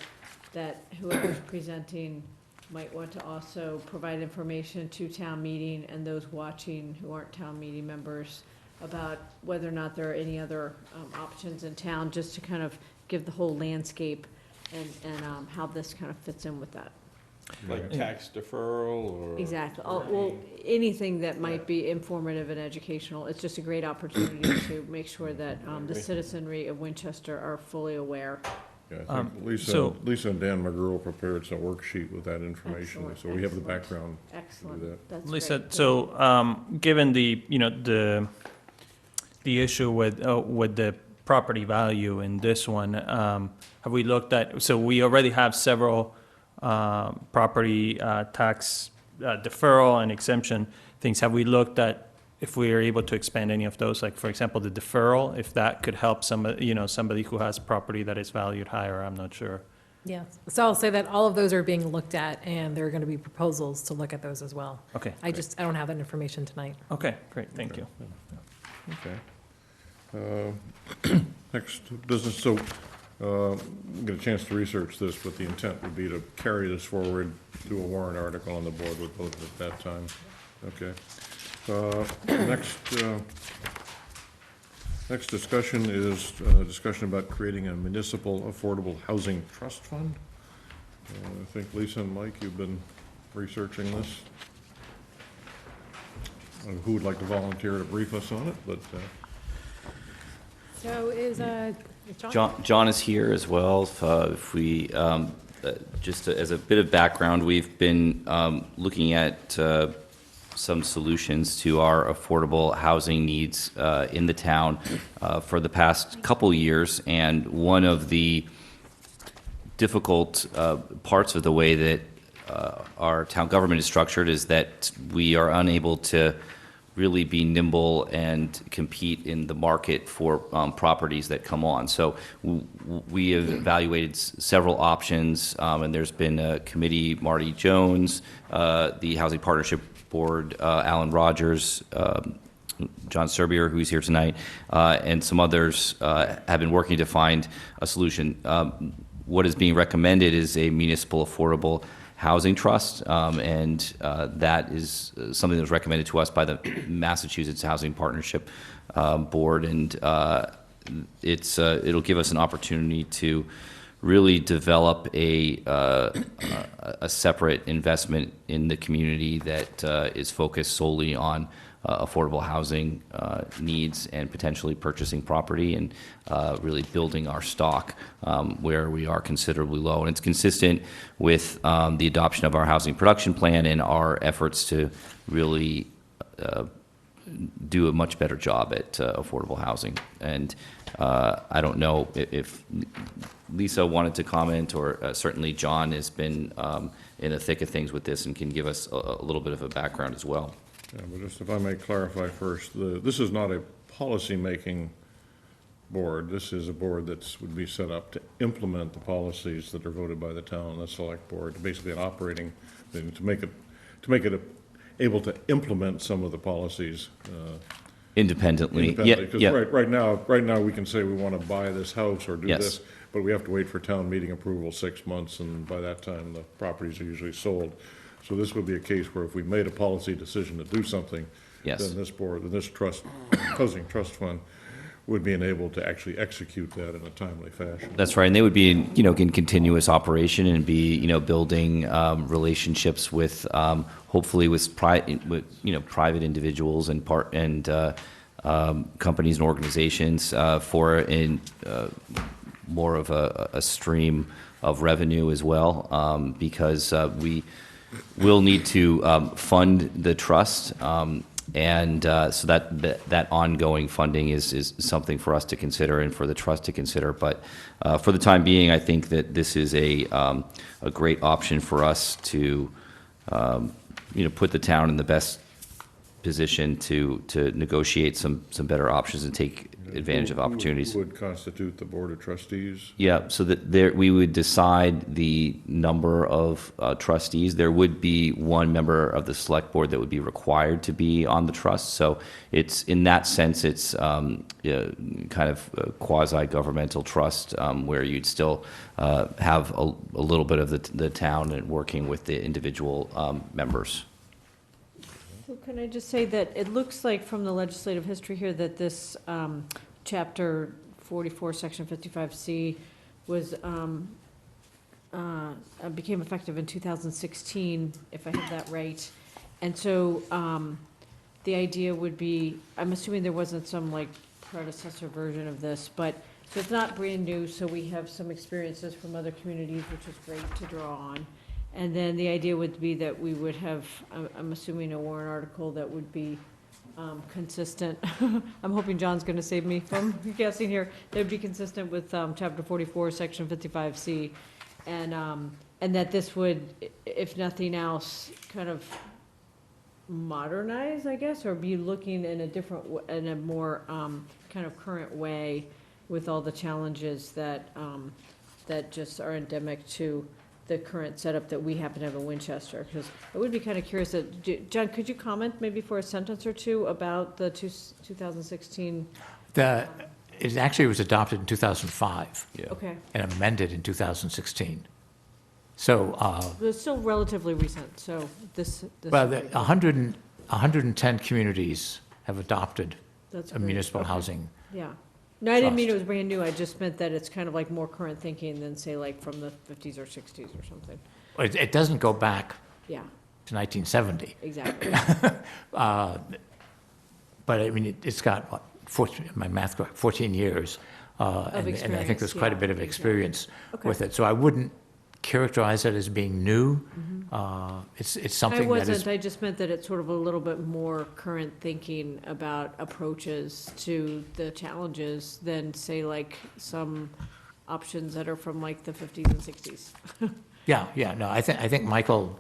that whoever's presenting might want to also provide information to town meeting and those watching who aren't town meeting members about whether or not there are any other options in town, just to kind of give the whole landscape and how this kind of fits in with that. Like tax deferral or? Exactly. Well, anything that might be informative and educational, it's just a great opportunity to make sure that the citizenry of Winchester are fully aware. Yeah, I think Lisa and Dan McGurl prepared some worksheet with that information, Excellent, so we have the excellent. background to do Excellent. that. That's Lisa, great. so, given the, you know, the issue with the property value in this one, have we looked at, so we already have several property tax deferral and exemption things. Have we looked at if we are able to expand any of those? Like, for example, the deferral, if that could help somebody, you know, somebody who has property that is valued higher, I'm not sure. Yeah, so I'll say that all of those are being looked at, and there are going to be proposals to look at those as well. Okay. I don't have that information tonight. Okay, great, thank you. Okay. Next business, so, we'll get a chance to research this, but the intent would be to carry this forward, do a warrant article on the board with both at that time. Okay. Next discussion is discussion about creating a municipal affordable housing trust fund. I think Lisa and Mike, you've been researching this. Who would like to volunteer to brief us on it, but, So is John? John is here as well. If we, just as a bit of background, we've been looking at some solutions to our affordable housing needs in the town for the past couple years, and one of the difficult parts of the way that our town government is structured is that we are unable to really be nimble and compete in the market for properties that come on. So we have evaluated several options, and there's been a committee, Marty Jones, the Housing Partnership Board, Alan Rogers, John Serbier, who's here tonight, and some others have been working to find a solution. What is being recommended is a municipal affordable housing trust, and that is something that was recommended to us by the Massachusetts Housing Partnership Board, and it'll give us an opportunity to really develop a separate investment in the community that is focused solely on affordable housing needs and potentially purchasing property and really building our stock where we are considerably low. And it's consistent with the adoption of our housing production plan and our efforts to really do a much better job at affordable housing. And I don't know if Lisa wanted to comment, or certainly John has been in the thick of things with this and can give us a little bit of a background as well. yeah, but just if I may clarify first, this is not a policy-making board. This is a board that would be set up to implement the policies that are voted by the town, the select board, basically an operating thing, to make it able to implement some of the policies Independently. independently. Yeah, Because right now, we can say we want to buy this house or do Yes. this, but we have to wait for town meeting approval 6 months, and by that time, the properties are usually sold. So this would be a case where if we made a policy decision to do something, Yes. then this board, then this trust, housing trust fund would be enabled to actually execute that in a timely fashion. That's right, and they would be, in continuous operation and be, building relationships with, hopefully with private individuals and companies and organizations for more of a stream of revenue as well, because we will need to fund the trust. And so that ongoing funding is something for us to consider and for the trust to consider. But for the time being, I think that this is a great option for us to put the town in the best position to negotiate some better options and take advantage of opportunities. Who would constitute the board of trustees? Yeah, so that we would decide the number of trustees. There would be one member of the select board that would be required to be on the trust. So it's, in that sense, it's kind of a quasi-governmental trust where you'd still have a little bit of the town and working with the individual members. So can I just say that it looks like from the legislative history here that this Chapter 44, Section 55C was, became effective in 2016, if I have that right. And so the idea would be, I'm assuming there wasn't some like predecessor version of this, but, so it's not brand new, so we have some experiences from other communities, which is great to draw on. And then the idea would be that we would have, I'm assuming, a warrant article that would be consistent. I'm hoping John's going to save me from guessing here. That would be consistent with Chapter 44, Section 55C. And that this would, if nothing else, kind of modernize, I guess, or be looking in a different, in a more kind of current way with all the challenges that, that just are endemic to the current setup that we happen to have in Winchester. Because I would be kind of curious, John, could you comment maybe for a sentence or two about the 2016? It actually was adopted in 2005. Yeah. Okay. And amended in 2016. So, But it's still relatively recent, so this. well, 110 communities have adopted That's a great. municipal Okay. housing Yeah. No, I didn't mean it trust. was brand new, I just meant that it's kind of like more current thinking than, say, like from the 50s or 60s or something. It doesn't go back Yeah, to 1970. exactly. But I mean, it's got, what, 14, my math correct, 14 years. And I think there's quite a experience, bit of yeah, experience Okay. with it. So I wouldn't characterize it as being new. It's I something that is. wasn't, I just meant that it's sort of a little bit more current thinking about approaches to the challenges than, say, like some options that are from like the 50s and 60s. Yeah, no, I think Michael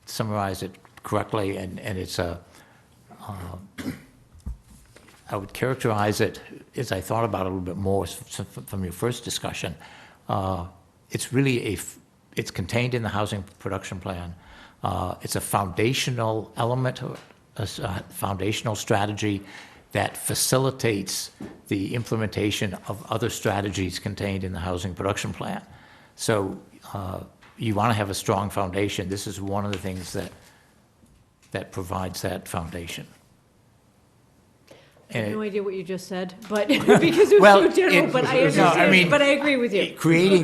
summarized it correctly, and it's I would characterize it, as I thought about it a little bit more from your first discussion, it's really it's contained in the housing production plan. It's a foundational element, a foundational strategy that facilitates the implementation of other strategies contained in the housing production plan. So you want to have a strong foundation. This is one of the things that provides that foundation. I have no idea what you just said, but, because it was Well, so general, but I understand, but I agree with you. Creating.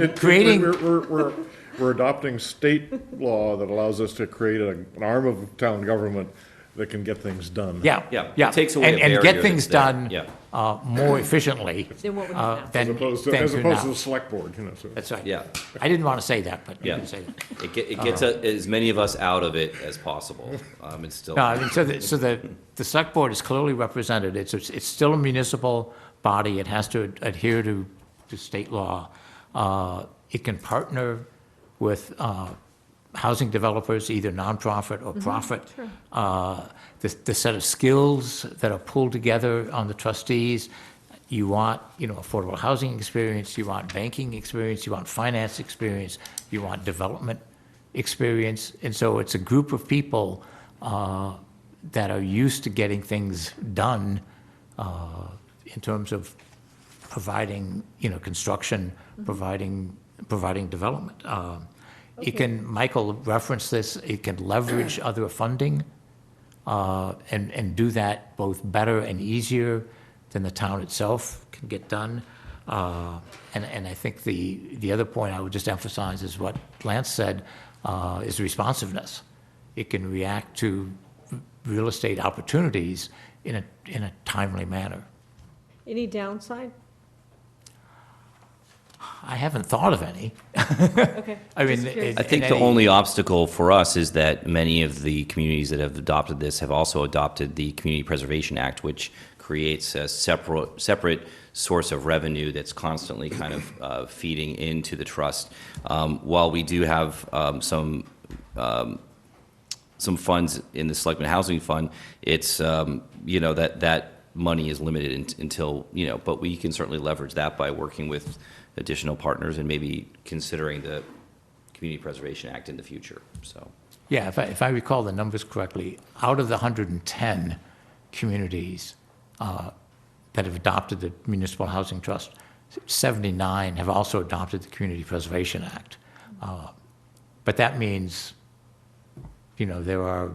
We're adopting state law that allows us to create an arm of town government that can get things done. Yeah. It takes away a And barrier get things that's there. done Yeah. More efficiently. Than what we have now. As than opposed than to do now. the select board, you know, so. That's right. Yeah. I didn't want to say that, but you Yeah. can say that. It gets as many of us out of it as possible. It's still. No, I mean, so the select board is clearly represented. It's still a municipal body. It has to adhere to state law. It can partner with housing developers, either nonprofit or profit. sure. The set of skills that are pulled together on the trustees, you want, affordable housing experience, you want banking experience, you want finance experience, you want development experience. And so it's a group of people that are used to getting things done in terms of providing, construction, providing development. It can, Michael referenced this, it can leverage other funding and do that both better and easier than the town itself can get done. And I think the other point I would just emphasize is what Lance said, is responsiveness. It can react to real estate opportunities in a timely manner. Any downside? I haven't thought of any. Okay. I mean, just curious. I think the only obstacle for us is that many of the communities that have adopted this have also adopted the Community Preservation Act, which creates a separate source of revenue that's constantly kind of feeding into the trust. While we do have some funds in the Selectmen Housing Fund, it's that money is limited until but we can certainly leverage that by working with additional partners and maybe considering the Community Preservation Act in the future. So yeah, if I recall the numbers correctly, out of the 110 communities that have adopted the Municipal Housing Trust, 79 have also adopted the Community Preservation Act. But that means, there are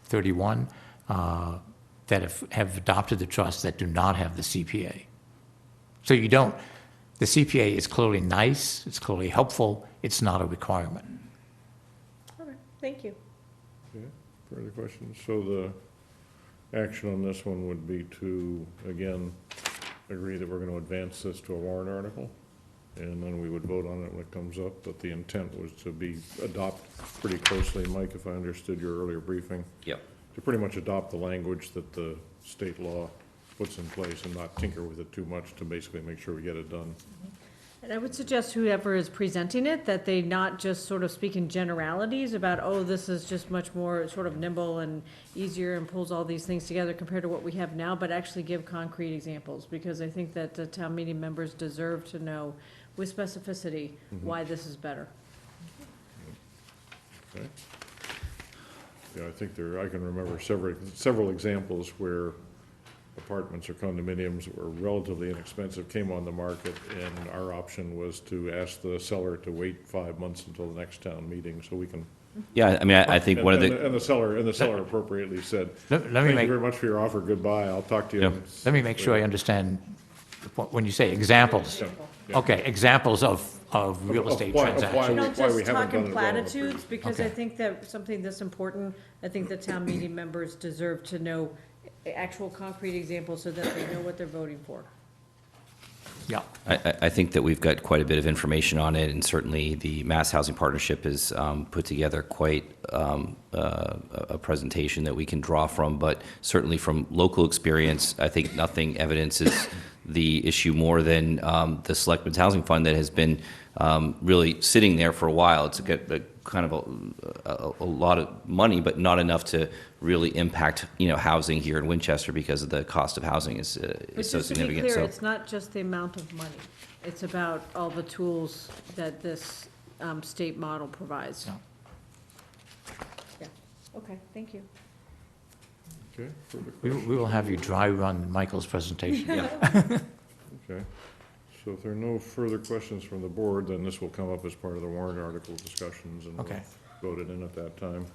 31 that have adopted the trust that do not have the CPA. So the CPA is clearly nice, it's clearly helpful, it's not a requirement. All right, thank you. Okay, further questions? So the action on this one would be to, again, agree that we're going to advance this to a warrant article, and then we would vote on it when it comes up, but the intent was to adopt pretty closely, Mike, if I understood your earlier briefing. Yep. To pretty much adopt the language that the state law puts in place and not tinker with it too much to basically make sure we get it done. And I would suggest whoever is presenting it, that they not just sort of speak in generalities about, this is just much more sort of nimble and easier and pulls all these things together compared to what we have now, but actually give concrete examples, because I think that the town meeting members deserve to know with specificity why this is better. Okay. Yeah, I think I can remember several examples where apartments or condominiums that were relatively inexpensive came on the market, and our option was to ask the seller to wait 5 months until the next town meeting so we can. Yeah, I mean, I think one of the. And the seller appropriately said, Let me thank you make- very much for your offer, goodbye, I'll talk to you. Yep. Let me make sure I understand When you say examples? Yeah. Okay, examples of real Of estate why- of why transactions. we- Don't why just we haven't talk done in it well in the platitudes, because I Okay. think that something this important, I think the town meeting members deserve to know actual concrete examples so that they know what they're voting for. Yeah. I think that we've got quite a bit of information on it, and certainly the Mass Housing Partnership has put together quite a presentation that we can draw from, but certainly from local experience, I think nothing evidences the issue more than the Selectmen's Housing Fund that has been really sitting there for a while. It's got kind of a lot of money, but not enough to really impact, housing here in Winchester because of the cost of housing is But so just to be significant. clear, So- it's not just the amount of money. It's about all the tools that this state model provides. Yeah. Yeah, okay, thank you. Okay, further We questions? will have you dry run Michael's presentation. Okay, so if there are no further questions from the board, then this will come up as part of the warrant article discussions, and we'll Okay. vote it in at that time.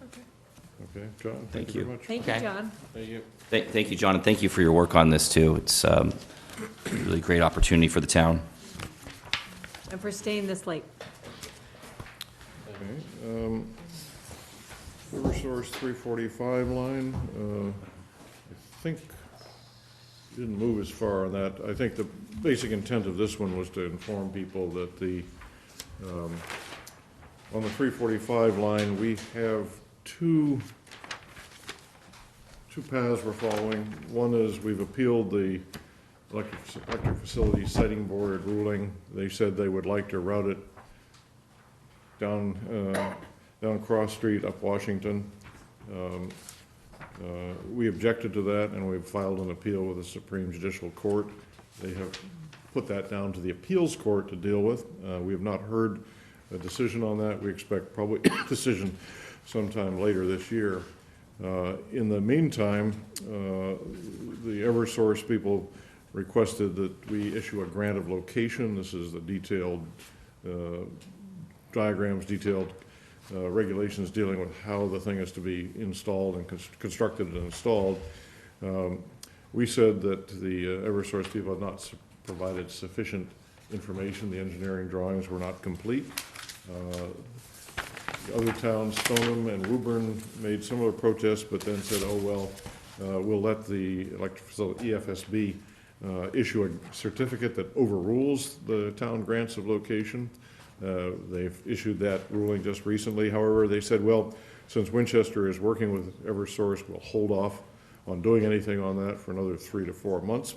Okay, John, thank Thank you you. very much. Thank you, Okay. John. Thank you. Thank you, John, and thank you for your work on this, too. It's a really great opportunity for the town. And for staying this late. Okay, Eversource 345 line, I think, didn't move as far on that. I think the basic intent of this one was to inform people that on the 345 line, we have two paths we're following. One is we've appealed the electric facility siting board ruling. They said they would like to route it down Cross Street up Washington. We objected to that, and we've filed an appeal with the Supreme Judicial Court. They have put that down to the appeals court to deal with. We have not heard a decision on that. We expect probably a decision sometime later this year. In the meantime, the Eversource people requested that we issue a grant of location. This is the detailed diagrams, detailed regulations dealing with how the thing is to be installed and constructed and installed. We said that the Eversource people had not provided sufficient information. The engineering drawings were not complete. Other towns, Stoneham and Woburn, made similar protests, but then said, oh, well, we'll let the electric facility, EFSB, issue a certificate that overrules the town grants of location. They've issued that ruling just recently. However, they said, well, since Winchester is working with Eversource, we'll hold off on doing anything on that for another 3 to 4 months.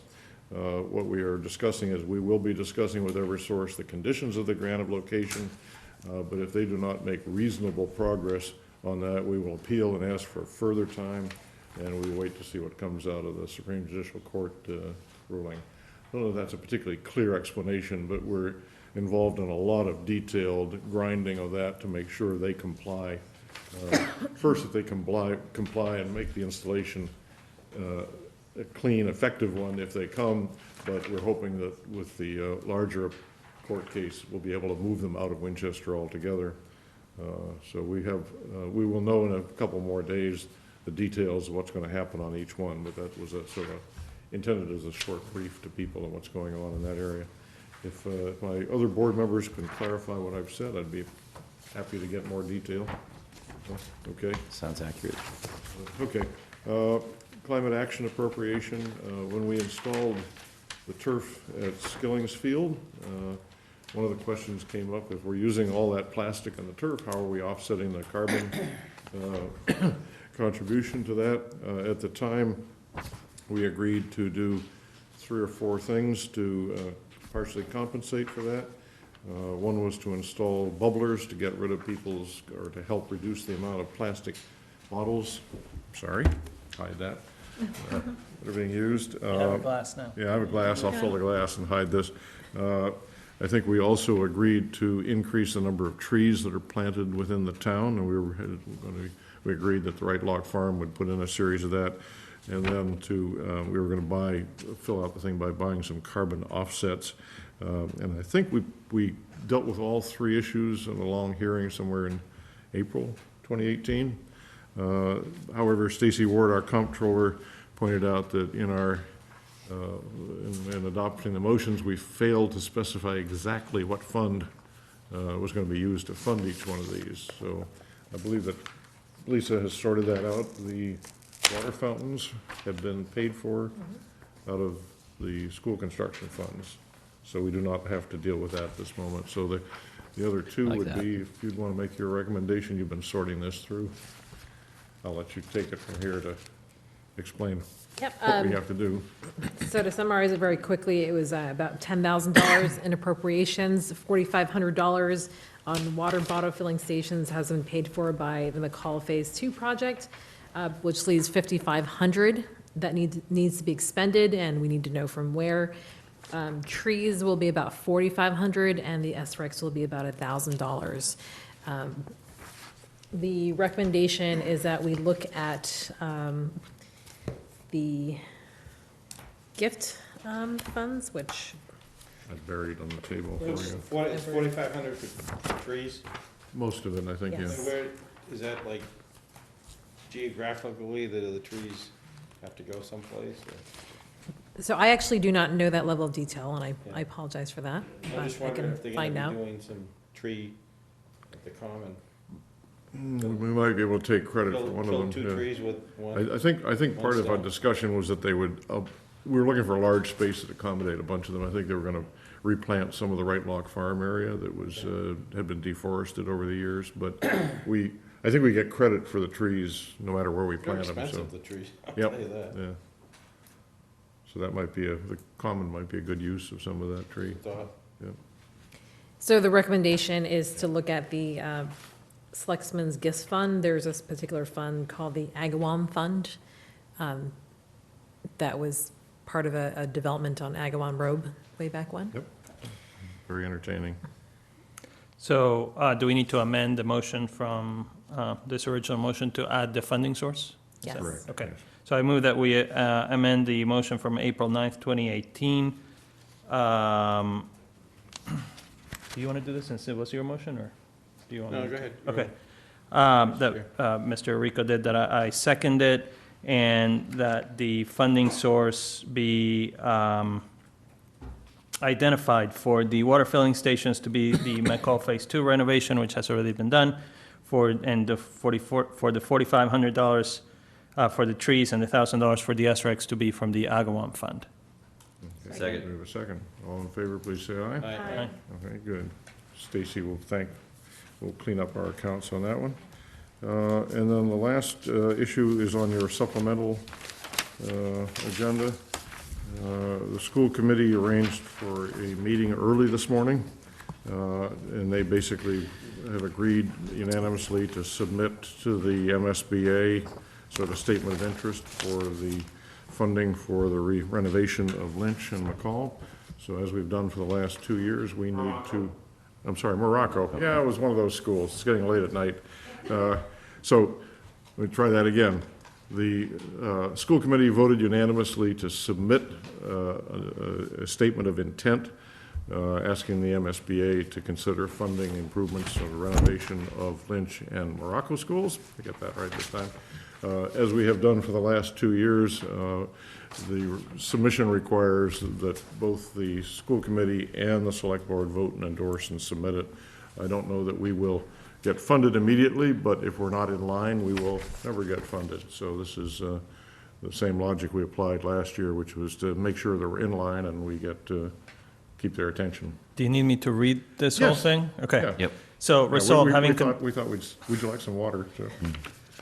What we are discussing is we will be discussing with Eversource the conditions of the grant of location, but if they do not make reasonable progress on that, we will appeal and ask for further time, and we wait to see what comes out of the Supreme Judicial Court ruling. I don't know if that's a particularly clear explanation, but we're involved in a lot of detailed grinding of that to make sure they comply. First, that they comply and make the installation a clean, effective one if they come, but we're hoping that with the larger court case, we'll be able to move them out of Winchester altogether. So we will know in a couple more days the details of what's going to happen on each one, but that was a sort of intended as a short brief to people on what's going on in that area. If my other board members can clarify what I've said, I'd be happy to get more detail. Okay? Sounds accurate. Okay. Climate action appropriation. When we installed the turf at Skilling's Field, one of the questions came up, if we're using all that plastic on the turf, how are we offsetting the carbon contribution to that? At the time, we agreed to do 3 or 4 things to partially compensate for that. One was to install bubblers to get rid of people's, or to help reduce the amount of plastic bottles, sorry, hide that, that are being used. You have a glass now. Yeah, I have a glass, I'll fill the glass and hide this. I think we also agreed to increase the number of trees that are planted within the town, and we agreed that the Right Lock Farm would put in a series of that. And then we were gonna fill out the thing by buying some carbon offsets. And I think we dealt with all 3 issues in a long hearing somewhere in April 2018. However, Stacy Ward, our comptroller, pointed out that in our in adopting the motions, we failed to specify exactly what fund was going to be used to fund each one of these. So I believe that Lisa has sorted that out. The water fountains have been paid for out of the school construction funds. So we do not have to deal with that at this moment. So the other two Like would that. be, if you'd want to make your recommendation, you've been sorting this through. I'll let you take it from here to explain Yep, what we have to do. So to summarize it very quickly, it was about $10,000 in appropriations, $4,500 on water bottle filling stations has been paid for by the McCall Phase 2 project, which leaves $5,500 that needs to be expended, and we need to know from where. Trees will be about $4,500, and the SREX will be about $1,000. The recommendation is that we look at the gift funds, which, I buried on the table for It's you. 4,500 for trees? Most of it, I think, yeah. Yes. And where, is that like geographically, the trees have to go someplace? or- so I actually do not know that level of detail, and Yeah. I apologize for that. I'm but just I wondering can if they're find gonna out. be doing some tree at the common. We might be able to take credit for one of Kill them. two yeah. trees with one. I think part one of our stone. discussion was that they would, we were looking for a large space to accommodate a bunch of them. I think they were gonna replant some of the Right Lock Farm area that was, had been deforested over the years, but I think we get credit for the trees no matter where we They're plant them, so. expensive, the trees, I'll Yep, tell you that. yeah. So that might be the common might be a good use of some of that tree. Thought. Yep. So the recommendation is to look at the Selectmen's Gifts Fund. There's this particular fund called the Agawam Fund that was part of a development on Agawam Road way back when. Yep. Very entertaining. So do we need to amend the motion from this original motion to add the funding source? Yes. Correct. Okay. yes. So I move that we amend the motion from April 9th, 2018. Do you want to do this since it was your motion, or do you want? No, me go to? ahead. Okay. That Mr. Rico did, that I second it, and that the funding source be identified for the water filling stations to be the McCall Phase 2 renovation, which has already been done, for the $4,500 for the trees, and the $1,000 for the SREX to be from the Agawam Fund. Okay, Second. We have a second. All in favor, please say aye. Aye. Okay, good. Stacy will we'll clean up our accounts on that one. And then the last issue is on your supplemental agenda. The school committee arranged for a meeting early this morning, and they basically have agreed unanimously to submit to the MSBA sort of statement of interest for the funding for the renovation of Lynch and McCall. So as we've done for the last 2 years, we need to, I'm sorry, Morocco. Yeah, it was one of those schools. It's getting late at night. So let me try that again. The school committee voted unanimously to submit a statement of intent asking the MSBA to consider funding improvements of the renovation of Lynch and Morocco schools. I get that right this time. As we have done for the last 2 years, the submission requires that both the school committee and the select board vote and endorse and submit it. I don't know that we will get funded immediately, but if we're not in line, we will never get funded. So this is the same logic we applied last year, which was to make sure that we're in line and we get to keep their attention. Do you need me to read this whole Yes. thing? Okay. Yeah. Yep. So Yeah, resolve, we having. thought would you like some water? So.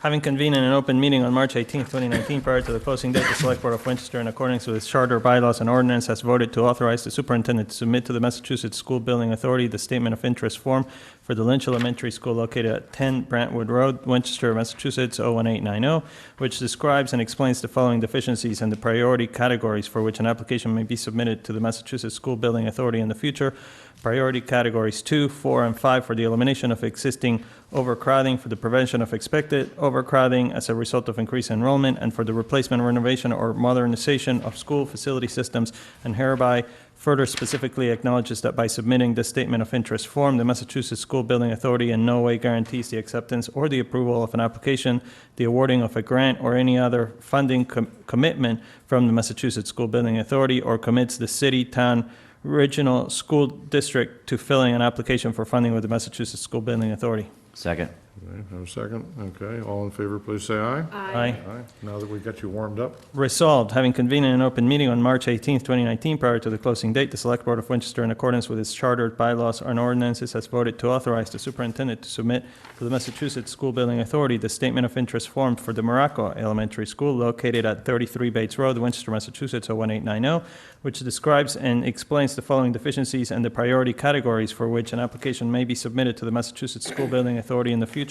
Having convened in an open meeting on March 18, 2019, prior to the closing date, the Select Board of Winchester, in accordance with its charter, bylaws, and ordinance, has voted to authorize the superintendent to submit to the Massachusetts School Building Authority the statement of interest form for the Lynch Elementary School located at 10 Brantwood Road, Winchester, Massachusetts, 01890, which describes and explains the following deficiencies and the priority categories for which an application may be submitted to the Massachusetts School Building Authority in the future. Priority categories 2, 4, and 5 for the elimination of existing overcrowding, for the prevention of expected overcrowding as a result of increased enrollment, and for the replacement, renovation, or modernization of school facility systems, and hereby further specifically acknowledges that by submitting the statement of interest form, the Massachusetts School Building Authority in no way guarantees the acceptance or the approval of an application, the awarding of a grant, or any other funding commitment from the Massachusetts School Building Authority, or commits the city, town, regional school district to filling an application for funding with the Massachusetts School Building Authority. Second. Okay, have a second? Okay, all in favor, please say aye. Aye. Aye. Now that we got you warmed up, Resolved, having convened in an open meeting on March 18th, 2019, prior to the closing date, the Select Board of Winchester, in accordance with its charter, bylaws, and ordinances, has voted to authorize the superintendent to submit to the Massachusetts School Building Authority the statement of interest form for the Morocco Elementary School located at 33 Bates Road, Winchester, Massachusetts, 01890, which describes and explains the following deficiencies and the priority categories for which an application may be submitted to the Massachusetts School Building Authority in the future.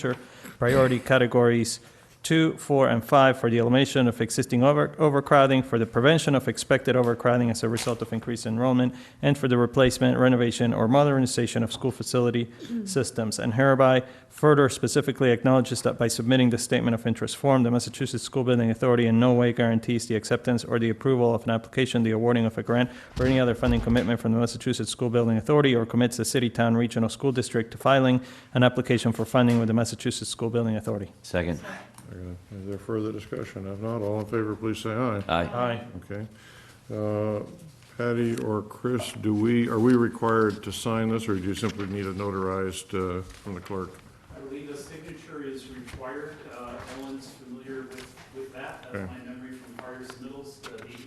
Priority categories 2, 4, and 5 for the elimination of existing overcrowding, for the prevention of expected overcrowding as a result of increased enrollment, and for the replacement, renovation, or modernization of school facility systems. And hereby further specifically acknowledges that by submitting the statement of interest form, the Massachusetts School Building Authority in no way guarantees the acceptance or the approval of an application, the awarding of a grant, or any other funding commitment from the Massachusetts School Building Authority, or commits the city, town, regional school district to filing an application for funding with the Massachusetts School Building Authority. Second. is there further discussion? If not, all in favor, please say aye. Aye. Aye. Okay. Patty or Chris, are we required to sign this, or do you simply need it notarized from the clerk? I believe the signature is required. Ellen's familiar with that. Okay. That's my memory from prior submittals.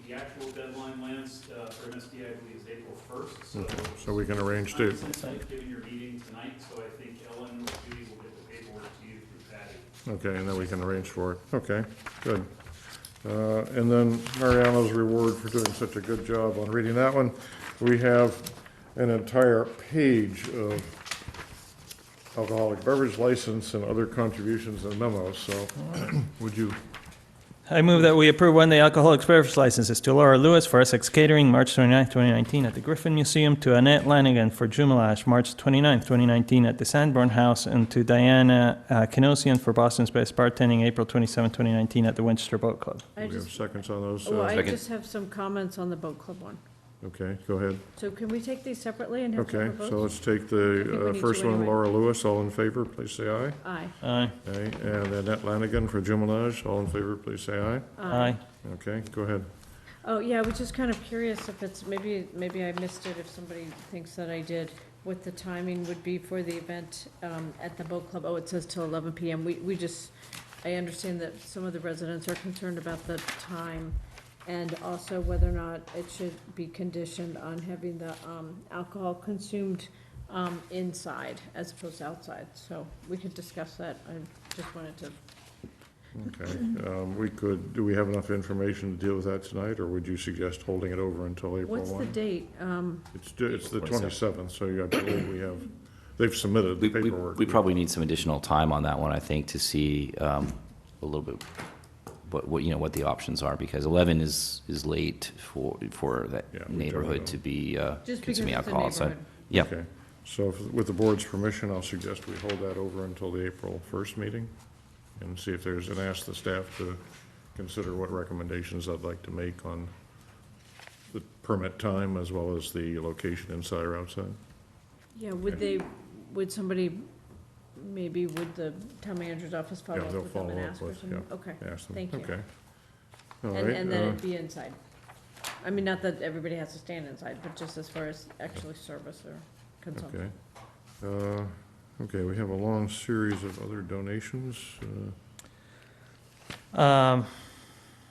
The actual deadline lands for MSD, I believe, is April 1st. So we can arrange to, Since I've given your meeting tonight, so I think Ellen Judy will get the paperwork to you through Patty. okay, and then we can arrange for it. Okay, good. And then Mariano's reward for doing such a good job on reading that one. We have an entire page of alcoholic beverage license and other contributions and memos, so would you? I move that we approve one-day alcoholic beverage licenses to Laura Lewis for Essex Catering, March 29, 2019, at the Griffin Museum, to Annette Lanigan for Jumelash, March 29, 2019, at the Sanborn House, and to Diana Kinosian for Boston's Best Bartending, April 27, 2019, at the Winchester Boat Club. Do we have seconds on those? Well, I Second. just have some comments on the boat club one. Okay, go ahead. So can we take these separately and have Okay, separate votes? so let's take I think we the need first to one, anyway. Laura Lewis, all in favor, please say aye. Aye. Aye. Okay, and Annette Lanigan for Jumelage, all in favor, please say aye. Aye. Okay, go ahead. Oh, yeah, I was just kind of curious if it's, maybe I missed it, if somebody thinks that I did, what the timing would be for the event at the boat club. Oh, it says till 11 PM. We just, I understand that some of the residents are concerned about the time, and also whether or not it should be conditioned on having the alcohol consumed inside as opposed to outside. So we could discuss that. I just wanted to. Okay, do we have enough information to deal with that tonight, or would you suggest holding it over until April 1? What's the date? It's the 27th, so I believe they've submitted the paperwork. We probably need some additional time on that one, I think, to see a little bit what the options are, because 11 is late for that Yeah, we neighborhood don't to be Just because consuming it's a alcohol. So, neighborhood. yeah. Okay, so with the board's permission, I'll suggest we hold that over until the April 1st meeting, and see if and ask the staff to consider what recommendations I'd like to make on the permit time as well as the location inside or outside. Yeah, would the town manager's office follow Yeah, up they'll with them and follow up ask for with, some? yeah, Okay, ask them. thank you. Okay. All And right, then it'd be inside. I mean, not that everybody has to stand inside, but just as far as actually service or consumption. Okay. Okay, we have a long series of other donations to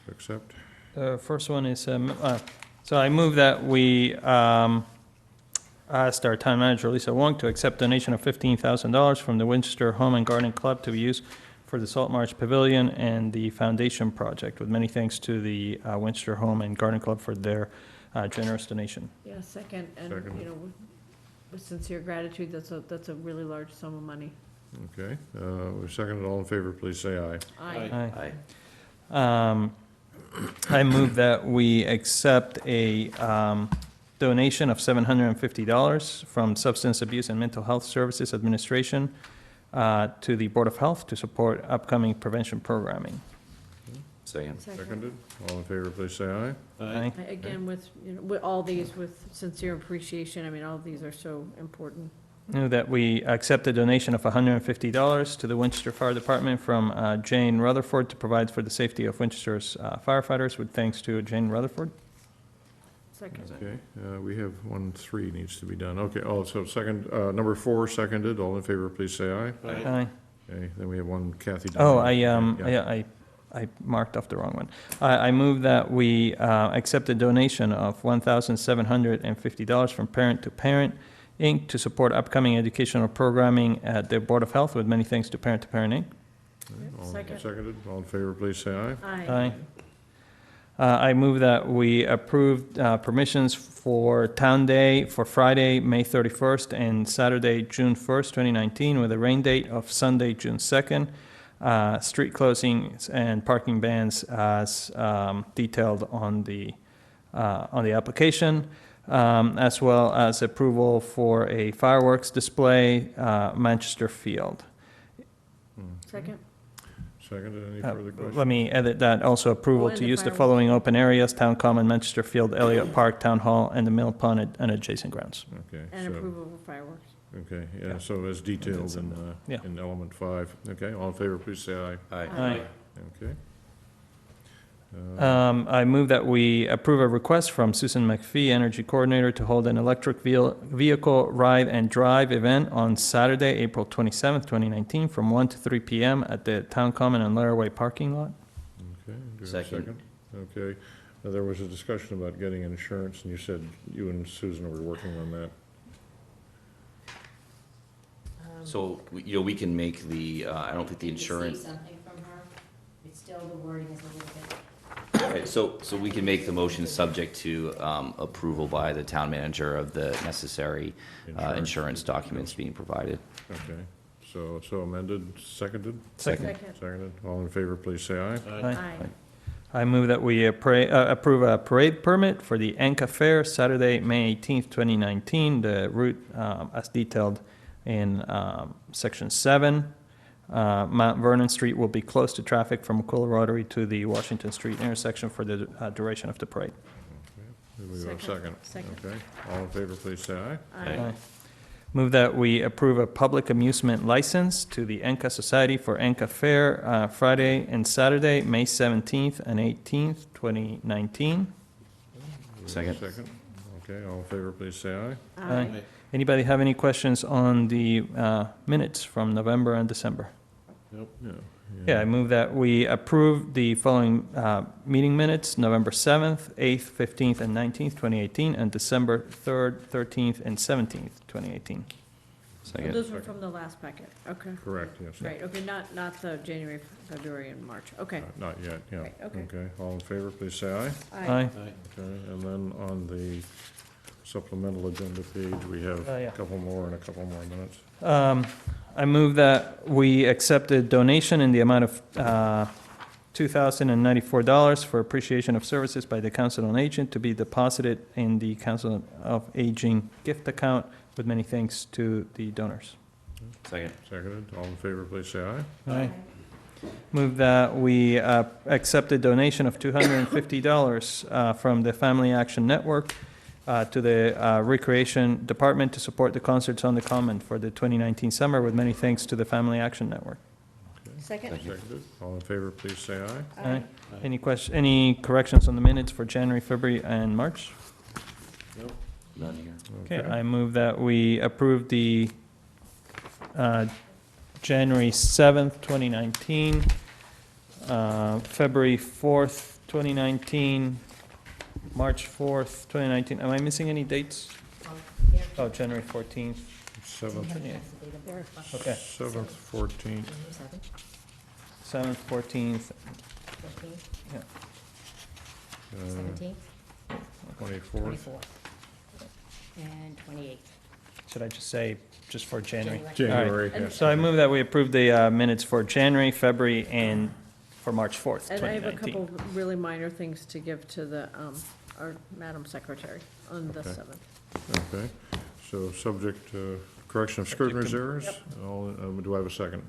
accept. The first one is, so I move that we asked our town manager, Lisa Wong, to accept donation of $15,000 from the Winchester Home and Garden Club to be used for the Salt Marsh Pavilion and the foundation project, with many thanks to the Winchester Home and Garden Club for their generous donation. Yeah, second, and, Second. you know, with sincere gratitude, that's a really large sum of money. Okay, we've seconded. All in favor, please say aye. Aye. Aye. I move that we accept a donation of $750 from Substance Abuse and Mental Health Services Administration to the Board of Health to support upcoming prevention programming. Second. Seconded. All in favor, please say aye. Aye. Again, with, you know, with all these, with sincere appreciation, I mean, all of these are so important. Move that we accept a donation of $150 to the Winchester Fire Department from Jane Rutherford to provide for the safety of Winchester's firefighters, with thanks to Jane Rutherford. Second. Okay, we have 1-3 needs to be done. Okay, so second, number 4, seconded. All in favor, please say aye. Aye. Okay, then we have one Kathy. Oh, Donahue. I marked off the wrong one. I move that we accept a donation of $1,750 from Parent to Parent, Inc. to support upcoming educational programming at the Board of Health, with many thanks to Parent, Inc. All Second. Seconded. All in favor, please say aye. Aye. I move that we approve permissions for Town Day for Friday, May 31st, and Saturday, June 1st, 2019, with a rain date of Sunday, June 2nd. Street closings and parking bans as detailed on the application, as well as approval for a fireworks display, Manchester Field. Second. Seconded. Any further questions? Let me edit that, also approval and to the use the fireworks. following open areas: Town Common, Manchester Field, Elliott Park, Town Hall, and the Mill Pond and adjacent grounds. Okay, And so, approval of fireworks. okay, yeah, so as detailed in element 5. Okay, all in favor, please say aye. Aye. Okay. I move that we approve a request from Susan McPhee, Energy Coordinator, to hold an electric vehicle ride and drive event on Saturday, April 27th, 2019, from 1 to 3 p.m. at the Town Common and Laraway parking lot. Okay, do you have a second? Okay, there was a discussion about getting insurance, and you said you and Susan were working on that. So, we can make the, I don't think the Did you see insurance. something from her? It's still, the wording is a little bit. Okay, so we can make the motion subject to approval by the town manager of the necessary insurance documents being provided. Okay, so amended, seconded? Second. Seconded. All in favor, please say aye. Aye. I move that we approve a parade permit for the Anka Fair, Saturday, May 18th, 2019. The route as detailed in Section 7. Mount Vernon Street will be closed to traffic from McCullough Rotary to the Washington Street intersection for the duration of the parade. Do we have a second? Second. Okay, all in favor, please say aye. Aye. Move that we approve a public amusement license to the Enka Society for Enka Fair, Friday and Saturday, May 17th and 18th, 2019. Second. Second. Okay, all in favor, please say aye. Aye. Anybody have any questions on the minutes from November and December? Nope. Yeah, I move that we approve the following meeting minutes: November 7th, 8th, 15th, and 19th, 2018, and December 3rd, 13th, and 17th, 2018. Second. Those were from the last packet. Okay. Correct, yes. Right, okay, not the January, February, and March. Okay. Not yet, yeah. Right, okay. Okay, all in favor, please say aye. Aye. Okay, and then on the supplemental agenda page, we have Yeah. a couple more and a couple more minutes. I move that we accept a donation in the amount of $2,094 for appreciation of services by the Council on Aging to be deposited in the Council of Aging gift account, with many thanks to the donors. Second. Seconded, all in favor, please say aye. Aye. Move that we accept a donation of $250 from the Family Action Network to the Recreation Department to support the concerts on the Common for the 2019 summer, with many thanks to the Family Action Network. Second? Seconded, all in favor, please say aye. Aye. Any corrections on the minutes for January, February, and March? None here. Okay, I move that we approve the January 7th, 2019, February 4th, 2019, March 4th, 2019. Am I missing any dates? Oh, January 14th. 7th, Okay, 7th, 14th, 7th, 14th, yeah. 17th, 24th. 24th, and 28th. Should I just say, just for January? January, All right. yes. So I move that we approve the minutes for January, February, and for March 4th, And I have a 2019. couple really minor things to give to the, our Madam Secretary on the Okay. 7th. Okay, so subject to correction of scrivener's errors. All, do I have a second?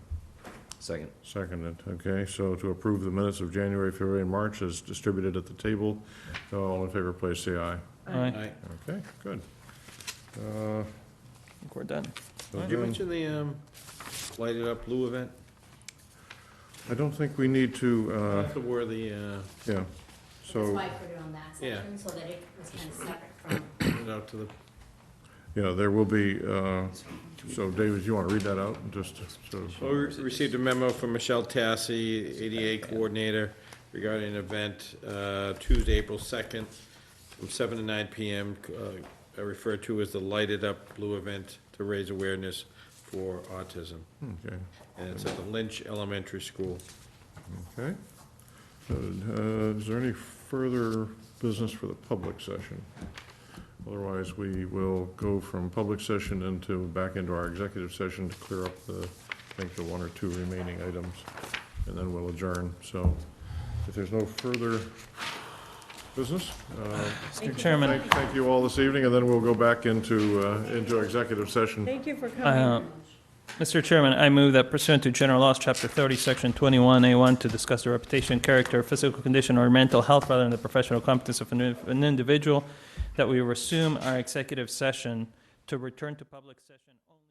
Second. Seconded, okay, so to approve the minutes of January, February, and March as distributed at the table, all in favor, please say aye. Aye. Okay, good. I think we're done. So Did you then- mention the lighted up blue event? I don't think we need to, That's a worthy, yeah, That's so, why I put it on that Yeah. section, so that it was kind of separate from. put it out to the, yeah, there will be, so David, you want to read that out, just so. well, we received a memo from Michelle Tassi, ADA coordinator, regarding an event, Tuesday, April 2nd, from 7 to 9 PM, referred to as the Lighted Up Blue event to raise awareness for autism. Okay, And it's at the Lynch Elementary School. okay. So, is there any further business for the public session? Otherwise, we will go from public session back into our executive session to clear up I think the one or two remaining items, and then we'll adjourn. So if there's no further business, Mr. Chairman, thank you all this evening, and then we'll go back into executive session. Thank you for coming. Mr. Chairman, I move that pursuant to General Laws, Chapter 30, Section 21A1, to discuss the reputation, character, physical condition, or mental health rather than the professional competence of an individual, that we resume our executive session to return to public session only